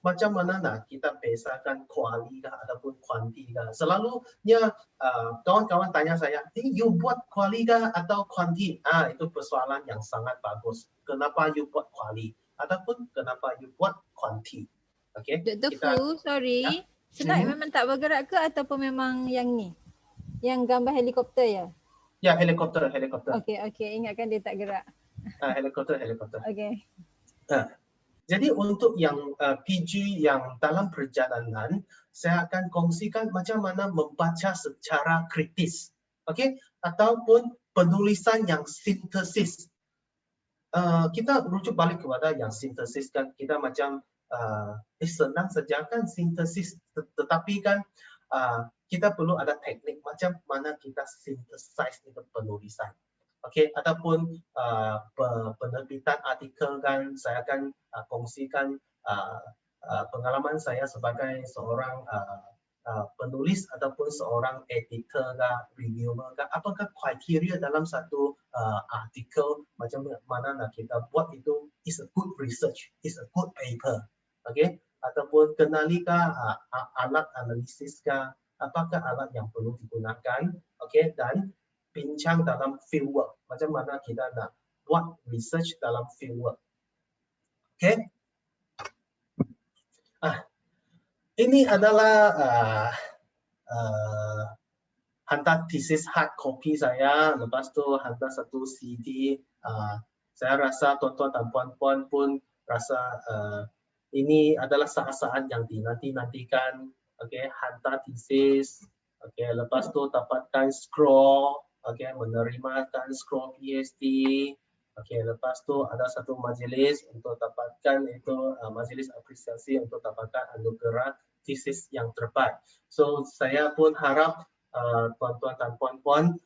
macam mana nak kita bezakan kuali ataupun kuanti. Selalunya kawan-kawan tanya saya, you buat kuali atau kuanti? Itu persoalan yang sangat bagus. Kenapa you buat kuali ataupun kenapa you buat kuanti? Okay, Dr. Fu, sorry. Slide memang tak bergerak ke ataupun memang yang ni? Yang gambar helikopter ya? Ya, helikopter. Okey, ingatkan dia tak gerak. Helikopter. Okey. Jadi untuk yang PG yang dalam perjalanan, saya akan kongsikan macam mana membaca secara kritis. okay? Ataupun penulisan yang sintesis. Kita rujuk balik kepada yang sintesis kan, kita macam senang saja kan sintesis, tetapi kan kita perlu ada teknik macam mana kita synthesize itu penulisan. Okay, ataupun penerbitan artikel kan, saya akan kongsikan pengalaman saya sebagai seorang penulis ataupun seorang editor ke, reviewer ke, apakah kriteria dalam satu artikel macam mana nak kita buat itu is a good research, is a good paper, okay? Ataupun kenali ke alat analisis ke, apakah alat yang perlu digunakan, okay? Dan bincang dalam fieldwork, macam mana kita nak buat research dalam fieldwork, okay? Ini adalah hantar thesis hard copy saya, lepas tu hantar satu CD. Saya rasa tuan-tuan dan puan-puan pun rasa ini adalah saat-saat yang dinanti-nantikan. Okay, hantar thesis. Okay, lepas tu dapatkan scroll. Okay, menerimakan scroll PhD. Okay, lepas tu ada satu majlis untuk dapatkan itu majlis apresiasi untuk dapatkan anugerah thesis yang terbaik. So saya pun harap tuan-tuan dan puan-puan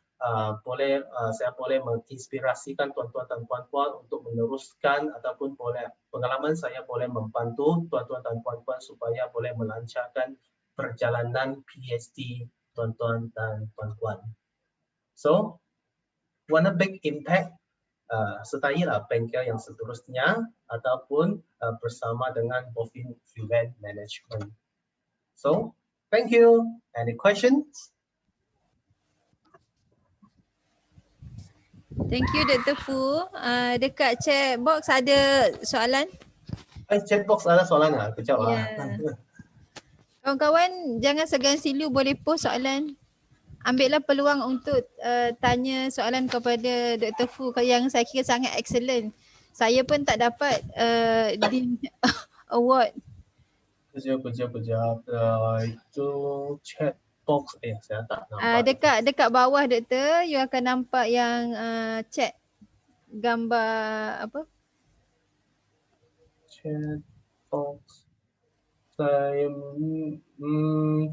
saya boleh menginspirasikan tuan-tuan dan puan-puan untuk meneruskan ataupun boleh pengalaman saya boleh membantu tuan-tuan dan puan-puan supaya boleh melancarkan perjalanan PhD tuan-tuan dan puan-puan. So, wanna big impact sertailah bengkel yang seterusnya ataupun bersama dengan Bofin Event Management. So, thank you. Any questions? Thank you Dr. Fu. Dekat chat box ada soalan? Chat box ada soalan tak? Kejap Kawan-kawan jangan segan silu, boleh post soalan. Ambillah peluang untuk tanya soalan kepada Dr. Fu yang saya kira sangat excellent. Saya pun tak dapat di award. Kejap. Itu chat box saya tak nampak. Dekat bawah Doktor, you akan nampak yang chat gambar apa? Chat box. Saya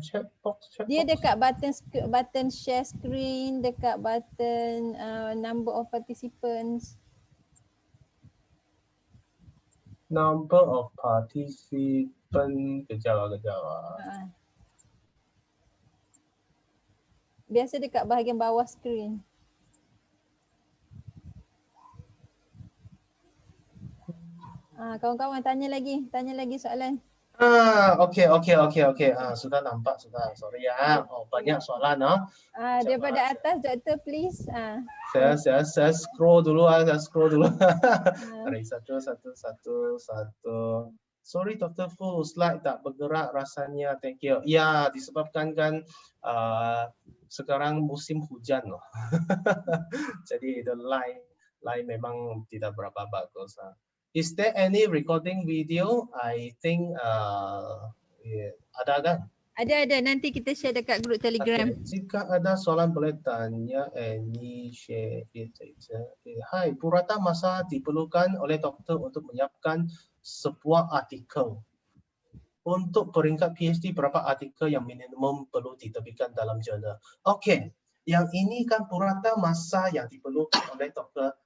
chat box. Dia dekat button share screen, dekat button number of participants. Number of participants. Kejap. Biasa dekat bahagian bawah screen. Kawan-kawan tanya lagi soalan. Okay. Sudah nampak sudah. Sorry ya. Banyak soalan Daripada atas Doktor please. Saya scroll dulu Sorry, satu. Sorry Dr. Fu, slide tak bergerak rasanya. Thank you. Ya, disebabkan kan sekarang musim hujan loh. Jadi the line memang tidak berapa bagus. Is there any recording video? I think ada kan? Ada, nanti kita share dekat grup Telegram. Okay. Jika ada soalan boleh tanya share it. Hai, purata masa diperlukan oleh doktor untuk menyiapkan sebuah artikel. Untuk peringkat PhD, berapa artikel yang minimum perlu diterbitkan dalam jurnal? Okay, yang ini kan purata masa yang diperlukan oleh doktor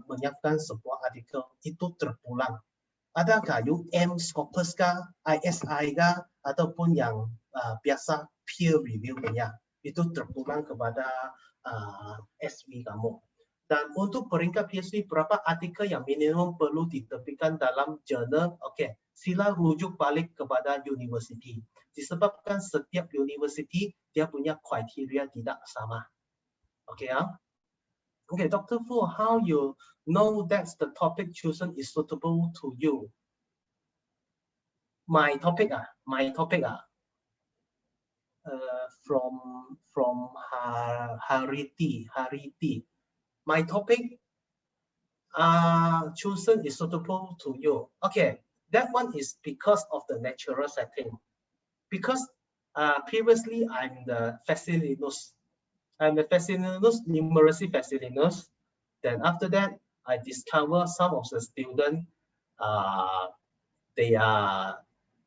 menyiapkan sebuah artikel itu terpulang. Adakah UM Scopus kah, ISI kah, ataupun yang biasa peer review punya, itu terpulang kepada SV kamu. Dan untuk peringkat PhD, berapa artikel yang minimum perlu diterbitkan dalam jurnal? Okey, sila rujuk balik kepada universiti. Disebabkan setiap universiti dia punya kriteria tidak sama. Okey ya. Okay, Dr. Fu, how you know that the topic chosen is suitable to you? My topic from Hariti. My topic chosen is suitable to you. Okay, that one is because of the natural setting. Because previously I'm the facilis I'm a Facilinus, numeracy Facilinus. Then after that, I discover some of the students, they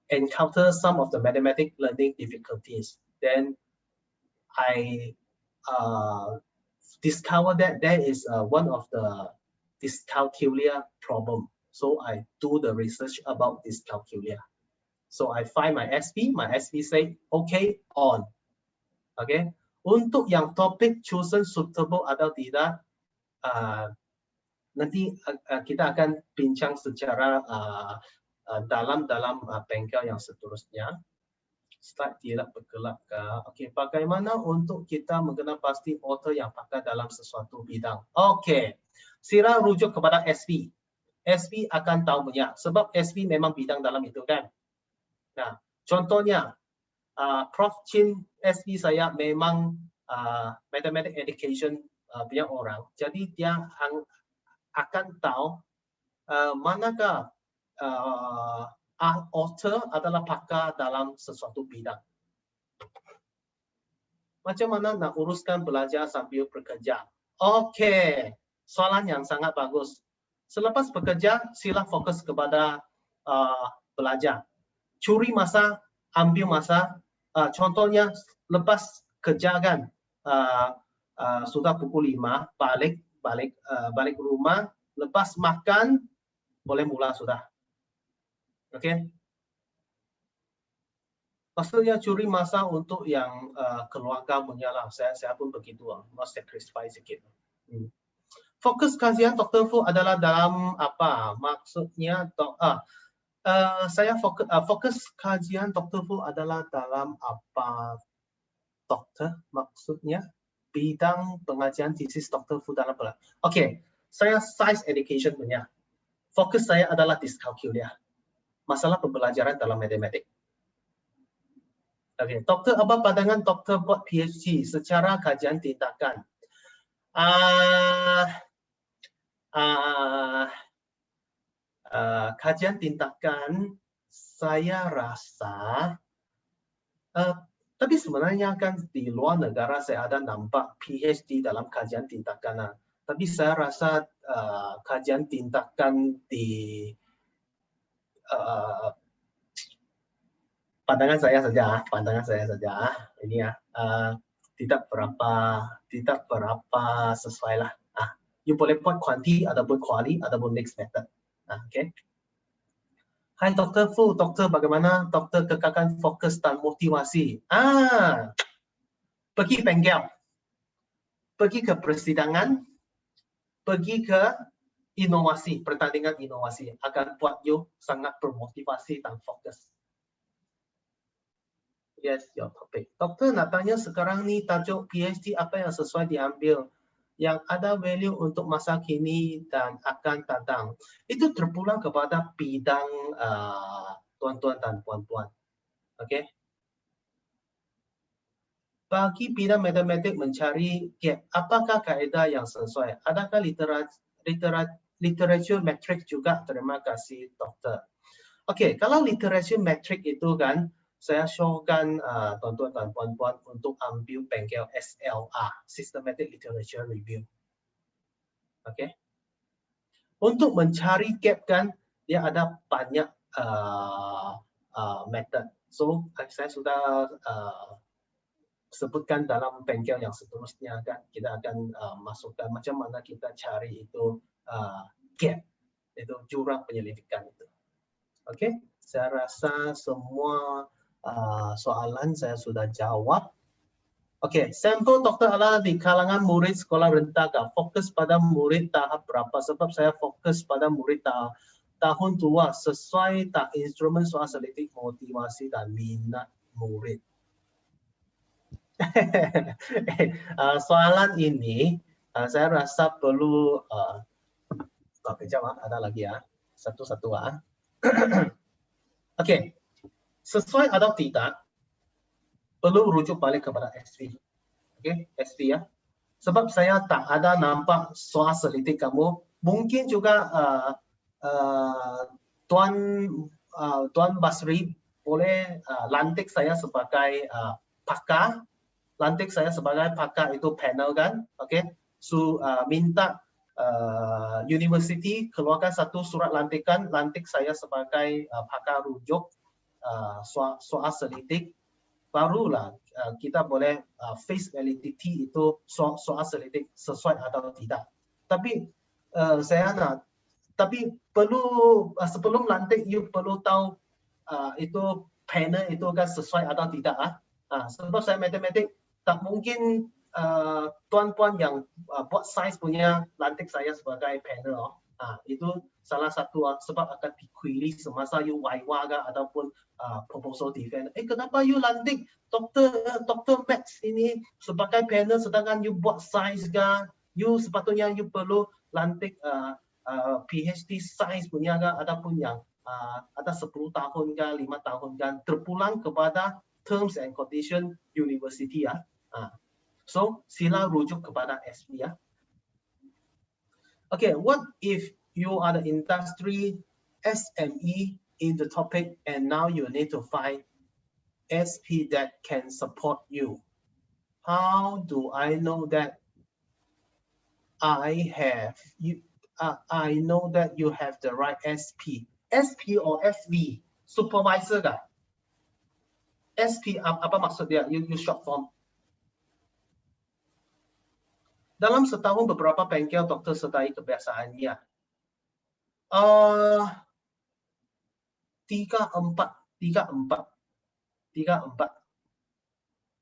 encounter some of the mathematics learning difficulties. Then I discover that there is one of the dyscalculia problem. So I do the research about dyscalculia. So I find my SP say, okay, on. Okay. Untuk yang topik chosen suitable atau tidak, nanti kita akan bincang secara dalam bengkel yang seterusnya. Slide tidak bergelap ke. Okey, bagaimana untuk kita mengenal pasti author yang pakai dalam sesuatu bidang? Okey, sila rujuk kepada SP. SP akan tahu punya, sebab SP memang bidang dalam itu kan. Nah, contohnya, Prof Chin SP saya memang mathematics education punya orang, jadi dia akan tahu manakah author adalah pakar dalam sesuatu bidang. Macam mana nak uruskan belajar sambil bekerja? Okey, soalan yang sangat bagus. Selepas bekerja, sila fokus kepada belajar. Curi masa, ambil masa. Contohnya, lepas kerja kan, sudah pukul 5, balik rumah, lepas makan, boleh mula sudah. Okey. Maksudnya curi masa untuk yang keluarga punya lah. Saya pun begitu lah. Mau sacrifice sikit. Fokus kajian Dr. Fu adalah dalam apa? Maksudnya saya fokus kajian Dr. Fu adalah dalam apa? Doktor maksudnya bidang pengajian tesis Dr. Fu dalam apa? Okey, saya science education punya. Fokus saya adalah dyscalculia. Masalah pembelajaran dalam matematik. Okey, doktor, apa pandangan doktor buat PhD secara kajian tindakan? Kajian tindakan saya rasa, tapi sebenarnya kan di luar negara saya ada nampak PhD dalam kajian tindakan. Tapi saya rasa kajian tindakan di pandangan saya saja ini ya, tidak berapa sesuai lah. You boleh buat kuanti ataupun kuali ataupun mixed method. Okay. Hai Dr. Fu, doktor bagaimana doktor kekalkan fokus dan motivasi? Pergi bengkel, pergi ke persidangan, pergi ke inovasi, pertandingan inovasi akan buat you sangat bermotivasi dan fokus. Yes, your topic. Doktor nak tanya sekarang ni tajuk PhD apa yang sesuai diambil, yang ada value untuk masa kini dan akan datang. Itu terpulang kepada bidang tuan-tuan dan puan-puan. Okey. Bagi bidang matematik mencari gap, apakah kaedah yang sesuai? Adakah literature metrik juga? Terima kasih doktor. Okey, kalau literature metrik itu kan saya showkan tuan-tuan dan puan-puan untuk ambil bengkel SLR, Systematic Literature Review. Okey. Untuk mencari gap kan dia ada banyak method. So saya sudah sebutkan dalam bengkel yang seterusnya kan kita akan masukkan macam mana kita cari itu gap, itu jurang penyelidikan itu. Okey, saya rasa semua soalan saya sudah jawab. Okey, sampel doktor adalah di kalangan murid sekolah rendah, fokus pada murid tahap berapa? Sebab saya fokus pada murid tahun 2 sesuai tak instrumen soal selektif motivasi dan minat murid. Soalan ini saya rasa perlu kejap ada lagi ya, satu-satu Okey, sesuai atau tidak perlu rujuk balik kepada SV. Okey, SV ya. Sebab saya tak ada nampak soal selektif kamu. Mungkin juga Tuan Basri boleh lantik saya sebagai pakar lantik saya sebagai pakar itu panel kan, okay? So minta university keluarkan satu surat lantikan, lantik saya sebagai pakar rujuk soal selidik, barulah kita boleh face validity itu soal selidik sesuai atau tidak. Tapi saya nak, tapi perlu sebelum lantik you perlu tahu itu panel itu kan sesuai atau tidak sebab saya matematik tak mungkin tuan-puan yang buat sains punya lantik saya sebagai panel. Itu salah satu sebab akan di-query semasa you YWA ke ataupun proposal defense. Kenapa you lantik Dr. Max ini sebagai panel sedangkan you buat sains ke? You sepatutnya you perlu lantik PhD sains punya ke ataupun yang ada 10 tahun ke 5 tahun kan terpulang kepada terms and condition university So sila rujuk kepada SP Okay, what if you are the industry SME in the topic and now you need to find SP that can support you? How do I know that I know that you have the right SP? SP or SV? Supervisor kah? SP apa maksud dia? You short form. Dalam setahun beberapa bengkel dokter sertai kebiasaannya. 3-4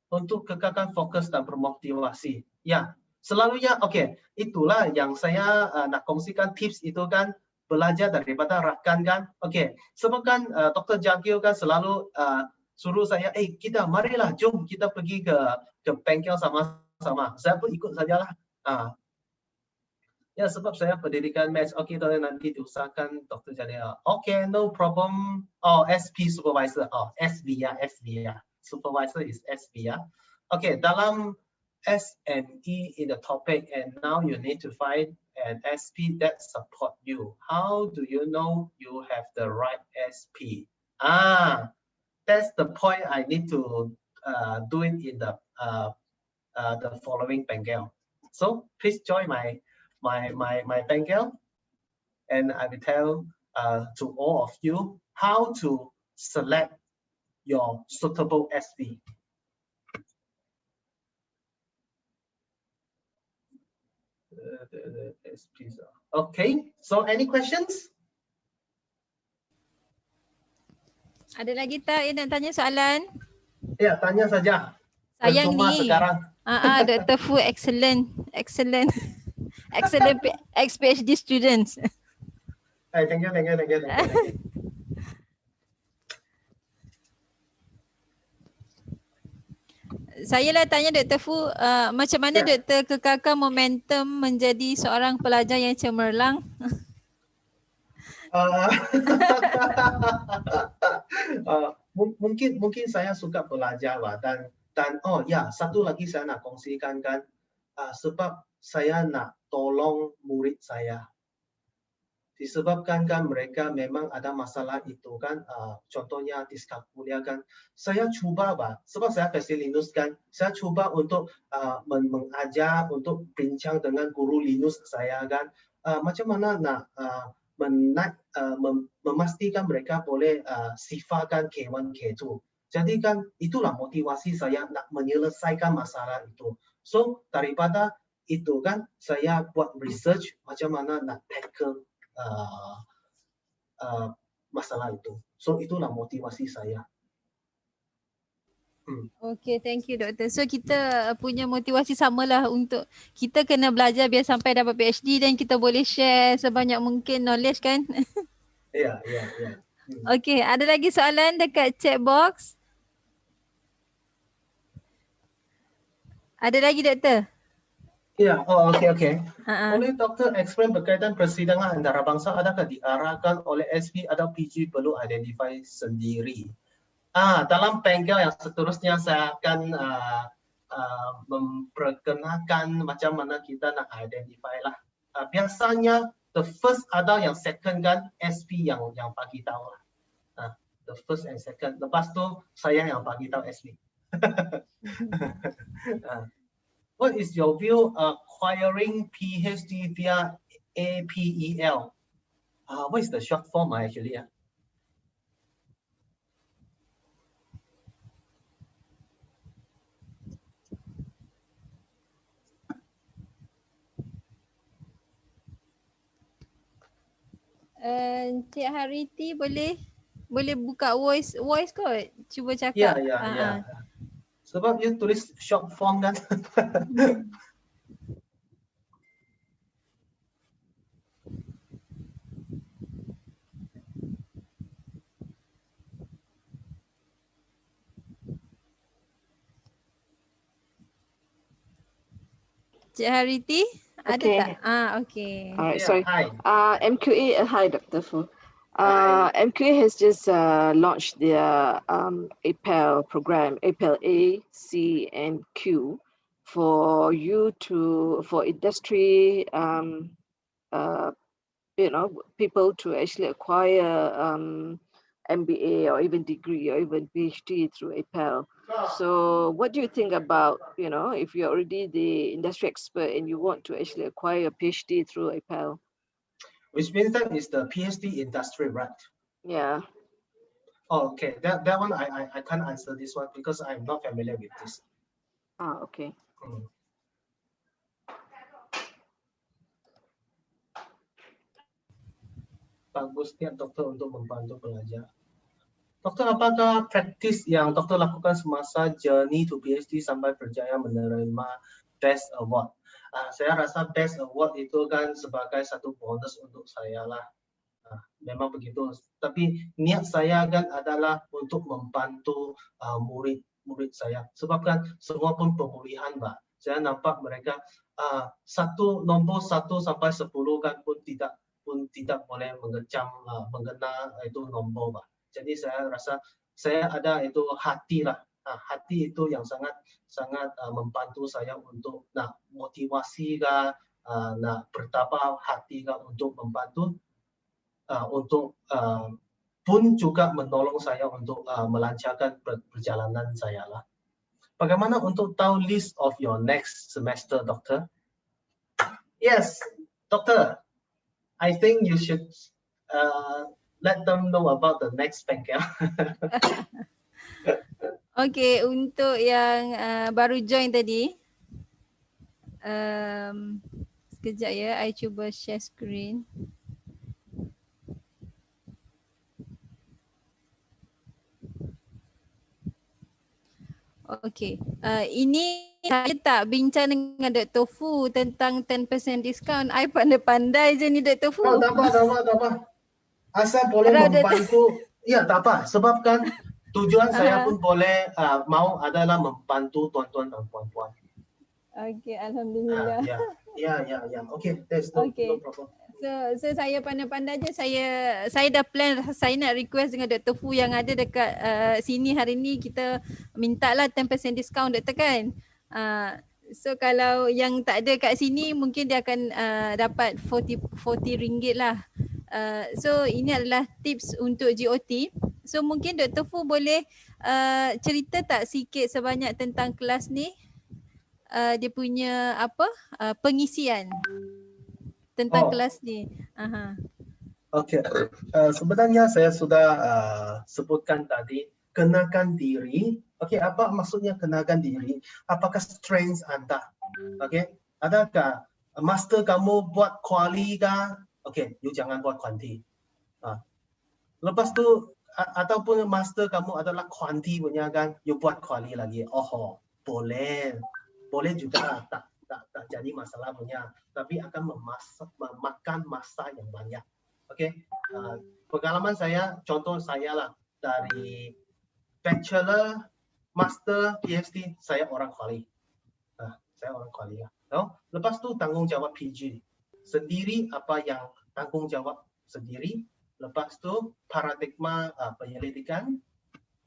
untuk kekalkan fokus dan bermotivasi. Ya, selalunya itulah yang saya nak kongsikan tips itu kan belajar daripada rakan kan. Sebab kan Dr. Jagil kan selalu suruh saya, marilah jom kita pergi ke bengkel sama-sama. Saya pun ikut sajalah. Ya, sebab saya pendidikan maths. Nanti diusahakan Dr. Jagil. No problem. SP supervisor. SV ya. Supervisor is SV ya. Dalam SME in the topic and now you need to find an SP that support you. How do you know you have the right SP? That's the point I need to do it in the following bengkel. So please join my bengkel, and I will tell to all of you how to select your suitable SP. So any questions? Ada lagi tak yang nak tanya soalan? Ya, tanya saja. Sayang ni. Sekarang. Dr. Fu excellent ex-PhD students. Thank you. Saya lah tanya Dr. Fu, macam mana Dr. kekalkan momentum menjadi seorang pelajar yang cemerlang? Mungkin saya suka belajar lah dan satu lagi saya nak kongsikan kan sebab saya nak tolong murid saya. Disebabkan kan mereka memang ada masalah itu kan, contohnya diskalkulia kan, saya cuba sebab saya pasti Linus kan, saya cuba untuk mengajar, untuk bincang dengan guru Linus saya kan, macam mana nak memastikan mereka boleh sifatkan K1, K2. Jadi kan itulah motivasi saya nak menyelesaikan masalah itu. So daripada itu kan saya buat research macam mana nak tackle masalah itu. So itulah motivasi saya. Okay, thank you doktor. So kita punya motivasi samalah untuk kita kena belajar biar sampai dapat PhD dan kita boleh share sebanyak mungkin knowledge kan? Ya. Okay, ada lagi soalan dekat chat box? Ada lagi doktor? Ya, okay. Boleh doktor explain berkaitan persidangan antarabangsa adakah diarahkan oleh SP atau PG perlu identify sendiri? Dalam bengkel yang seterusnya saya akan memperkenalkan macam mana kita nak identify lah. Biasanya the first atau yang second kan SP yang bagi tahu lah. The first and second. Lepas tu saya yang bagi tahu SP. What is your view acquiring PhD via APEL? What is the short form actually? Cik Hariti boleh buka voice kot. Cuba Ya, cakap. ya. Sebab you tulis short form kan. Cik Hariti, ada Okay. tak? Okay. All right, Yeah, sorry. hi. MQA, hi, Dr. Fu. Hi. MQA has just launched their APEL program, APEL A, C, and Q, for industry, people to actually acquire MBA or even degree or even PhD through APEL. So what do you think about, if you're already the industry expert and you want to actually acquire a PhD through APEL? Which means that is the PhD industry, right? Yeah. Oh, okay. That one I can't answer this one because I'm not familiar with this. Okay. Bagus tiap dokter untuk membantu pelajar. Dokter, apakah praktis yang dokter lakukan semasa journey to PhD sampai berjaya menerima Best Award? Saya rasa Best Award itu kan sebagai satu bonus untuk saya lah. Memang begitu. Tapi niat saya kan adalah untuk membantu murid-murid saya. Sebab kan semua pun pemulihan, Mbak. Saya nampak mereka nombor 1 sampai 10 kan pun tidak boleh mengena itu nombor, Mbak. Jadi saya rasa saya ada itu hati lah. Hati itu yang sangat membantu saya untuk motivasi kah, bertambah hati kah untuk membantu pun juga menolong saya untuk melancarkan perjalanan saya lah. Bagaimana untuk tahu list of your next semester, Dokter? Yes, Dokter. I think you should let them know about the next bengkel. Okay, untuk yang baru join tadi, sekejap ya, I cuba share screen. Okay, ini saya tak bincang dengan Dr. Fu tentang 10% diskaun. I pandai-pandai je ni Dr. Fu. Oh, tak apa. Asal boleh membantu, ya tak apa. Sebab kan tujuan saya pun boleh mau adalah membantu tuan-tuan dan puan-puan. Okay, Alhamdulillah. Ya. Okay, there's no problem. So saya pandai-pandai je, saya dah plan, saya nak request dengan Dr. Fu yang ada dekat sini hari ni, kita minta lah 10% discount Dr. kan. So kalau yang tak ada kat sini mungkin dia akan dapat 40 ringgit lah. So ini adalah tips untuk GOT. So mungkin Dr. Fu boleh cerita tak sikit sebanyak tentang kelas ni, dia punya pengisian tentang kelas ni. Okay. Sebenarnya saya sudah sebutkan tadi, kenalkan diri. Okay, apa maksudnya kenalkan diri? Apakah strength Anda? Okay, adakah master kamu buat quali kah? Okay, you jangan buat quanti. Lepas tu ataupun master kamu adalah quanti punya kan, you buat quali lagi. Oh, boleh juga, tak jadi masalah punya, tapi akan memakan masa yang banyak. Okay, pengalaman saya, contoh saya lah, dari bachelor, master, PhD, saya orang quali. Saya orang quali lah. Lepas tu tanggung jawab PG sendiri, apa yang tanggung jawab sendiri. Lepas tu paradigma penyelidikan.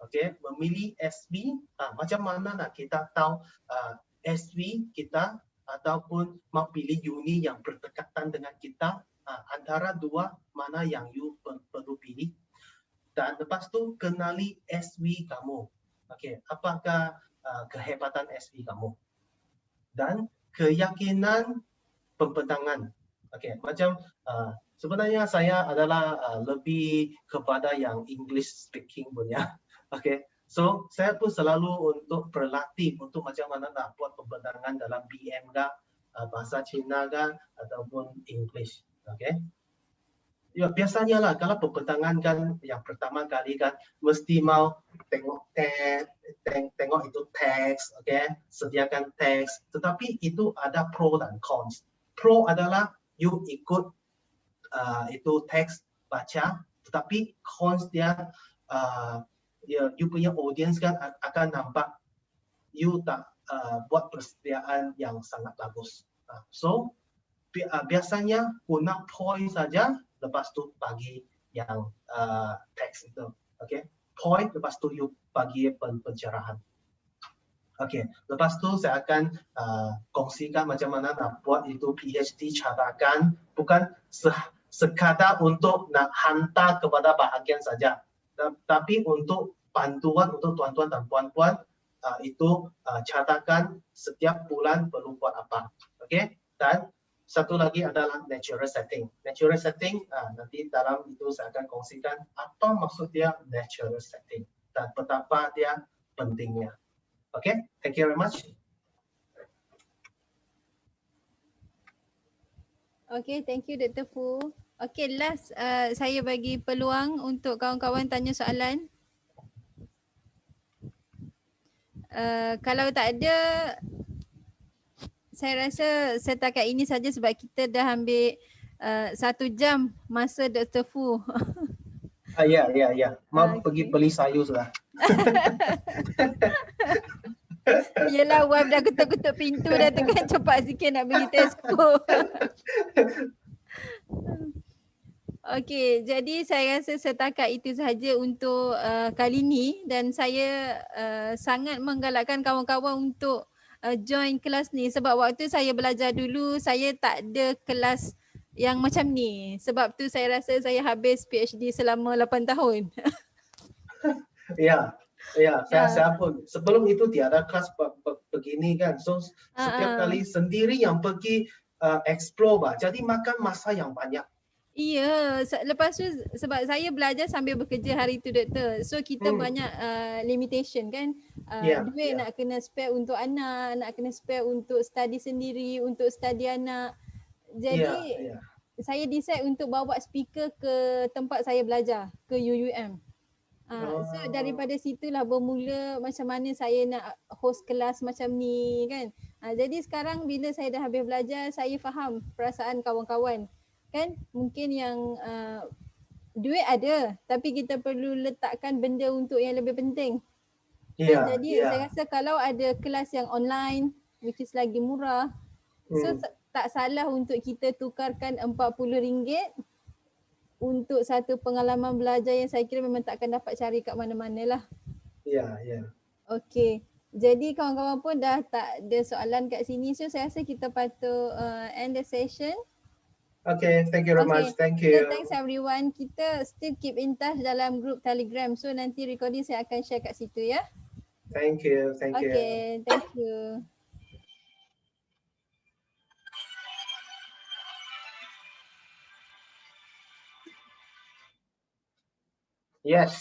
Okay, memilih SV, macam mana nak kita tahu SV kita ataupun mau pilih uni yang berdekatan dengan kita, antara dua mana yang you perlu pilih. Dan lepas tu kenali SV kamu. Okay, apakah kehebatan SE kamu dan keyakinan pembentangan. Okay, macam sebenarnya saya adalah lebih kepada yang English speaking punya. Okay, so saya pun selalu untuk berlatih untuk macam mana nak buat pembentangan dalam BM kah, bahasa Cina kah, ataupun English. Okay. Ya, biasanya lah kalau pembentangan kan yang pertama kali kan mesti mau tengok tengok itu teks, okay? Sediakan teks. Tetapi itu ada pro dan cons. Pro adalah you ikut itu teks baca, tetapi cons dia you punya audience kan akan nampak you tak buat persediaan yang sangat bagus. So biasanya guna point saja, lepas tu bagi yang teks itu, okay? Point lepas tu you bagi pencerahan. Okay, lepas tu saya akan kongsikan macam mana nak buat itu PhD catakan, bukan sekadar untuk nak hantar kepada bahagian saja, tapi untuk bantuan untuk tuan-tuan dan puan-puan itu catakan setiap bulan perlu buat apa, okay? Dan satu lagi adalah natural setting. Natural setting nanti dalam itu saya akan kongsikan apa maksud dia natural setting dan betapa dia pentingnya. Okay, thank you very much. Okay, thank you Dr. Fu. Okay, last saya bagi peluang untuk kawan-kawan tanya soalan. Kalau tak ada, saya rasa setakat ini saja sebab kita dah ambil 1 jam masa Dr. Fu. Ya. Mau pergi beli sayur sudah. Yelah, wife dah ketuk-ketuk pintu dah tu kan, cepat sikit nak pergi Tesco. Okey, jadi saya rasa setakat itu sahaja untuk kali ni dan saya sangat menggalakkan kawan-kawan untuk join kelas ni sebab waktu saya belajar dulu saya tak ada kelas yang macam ni. Sebab tu saya rasa saya habis PhD selama 8 tahun. Ya, saya pun sebelum itu tiada kelas begini kan. So setiap kali sendiri yang pergi explore bah. Jadi makan masa yang banyak. Iya, lepas tu sebab saya belajar sambil bekerja hari tu doktor. So kita banyak limitation kan. Duit nak kena spare untuk anak, nak kena spare untuk study sendiri, untuk study anak. Jadi saya decide untuk bawa speaker ke tempat saya belajar, ke UUM. So daripada situlah bermula macam mana saya nak host kelas macam ni kan. Jadi sekarang bila saya dah habis belajar, saya faham perasaan kawan-kawan. Kan mungkin yang duit ada tapi kita perlu letakkan benda untuk yang lebih penting. Jadi saya rasa kalau ada kelas yang online which is lagi murah, so tak salah untuk kita tukarkan RM40 untuk satu pengalaman belajar yang saya kira memang tak akan dapat cari kat mana-mana lah. Ya. Okey. Jadi kawan-kawan pun dah tak ada soalan kat sini, so saya rasa kita patut end the session. Okay, thank you very much. Thank you. So, thanks everyone. Kita still keep in touch dalam group Telegram. So nanti recording saya akan share kat situ ya. Thank you. Okay, thank you. Yes.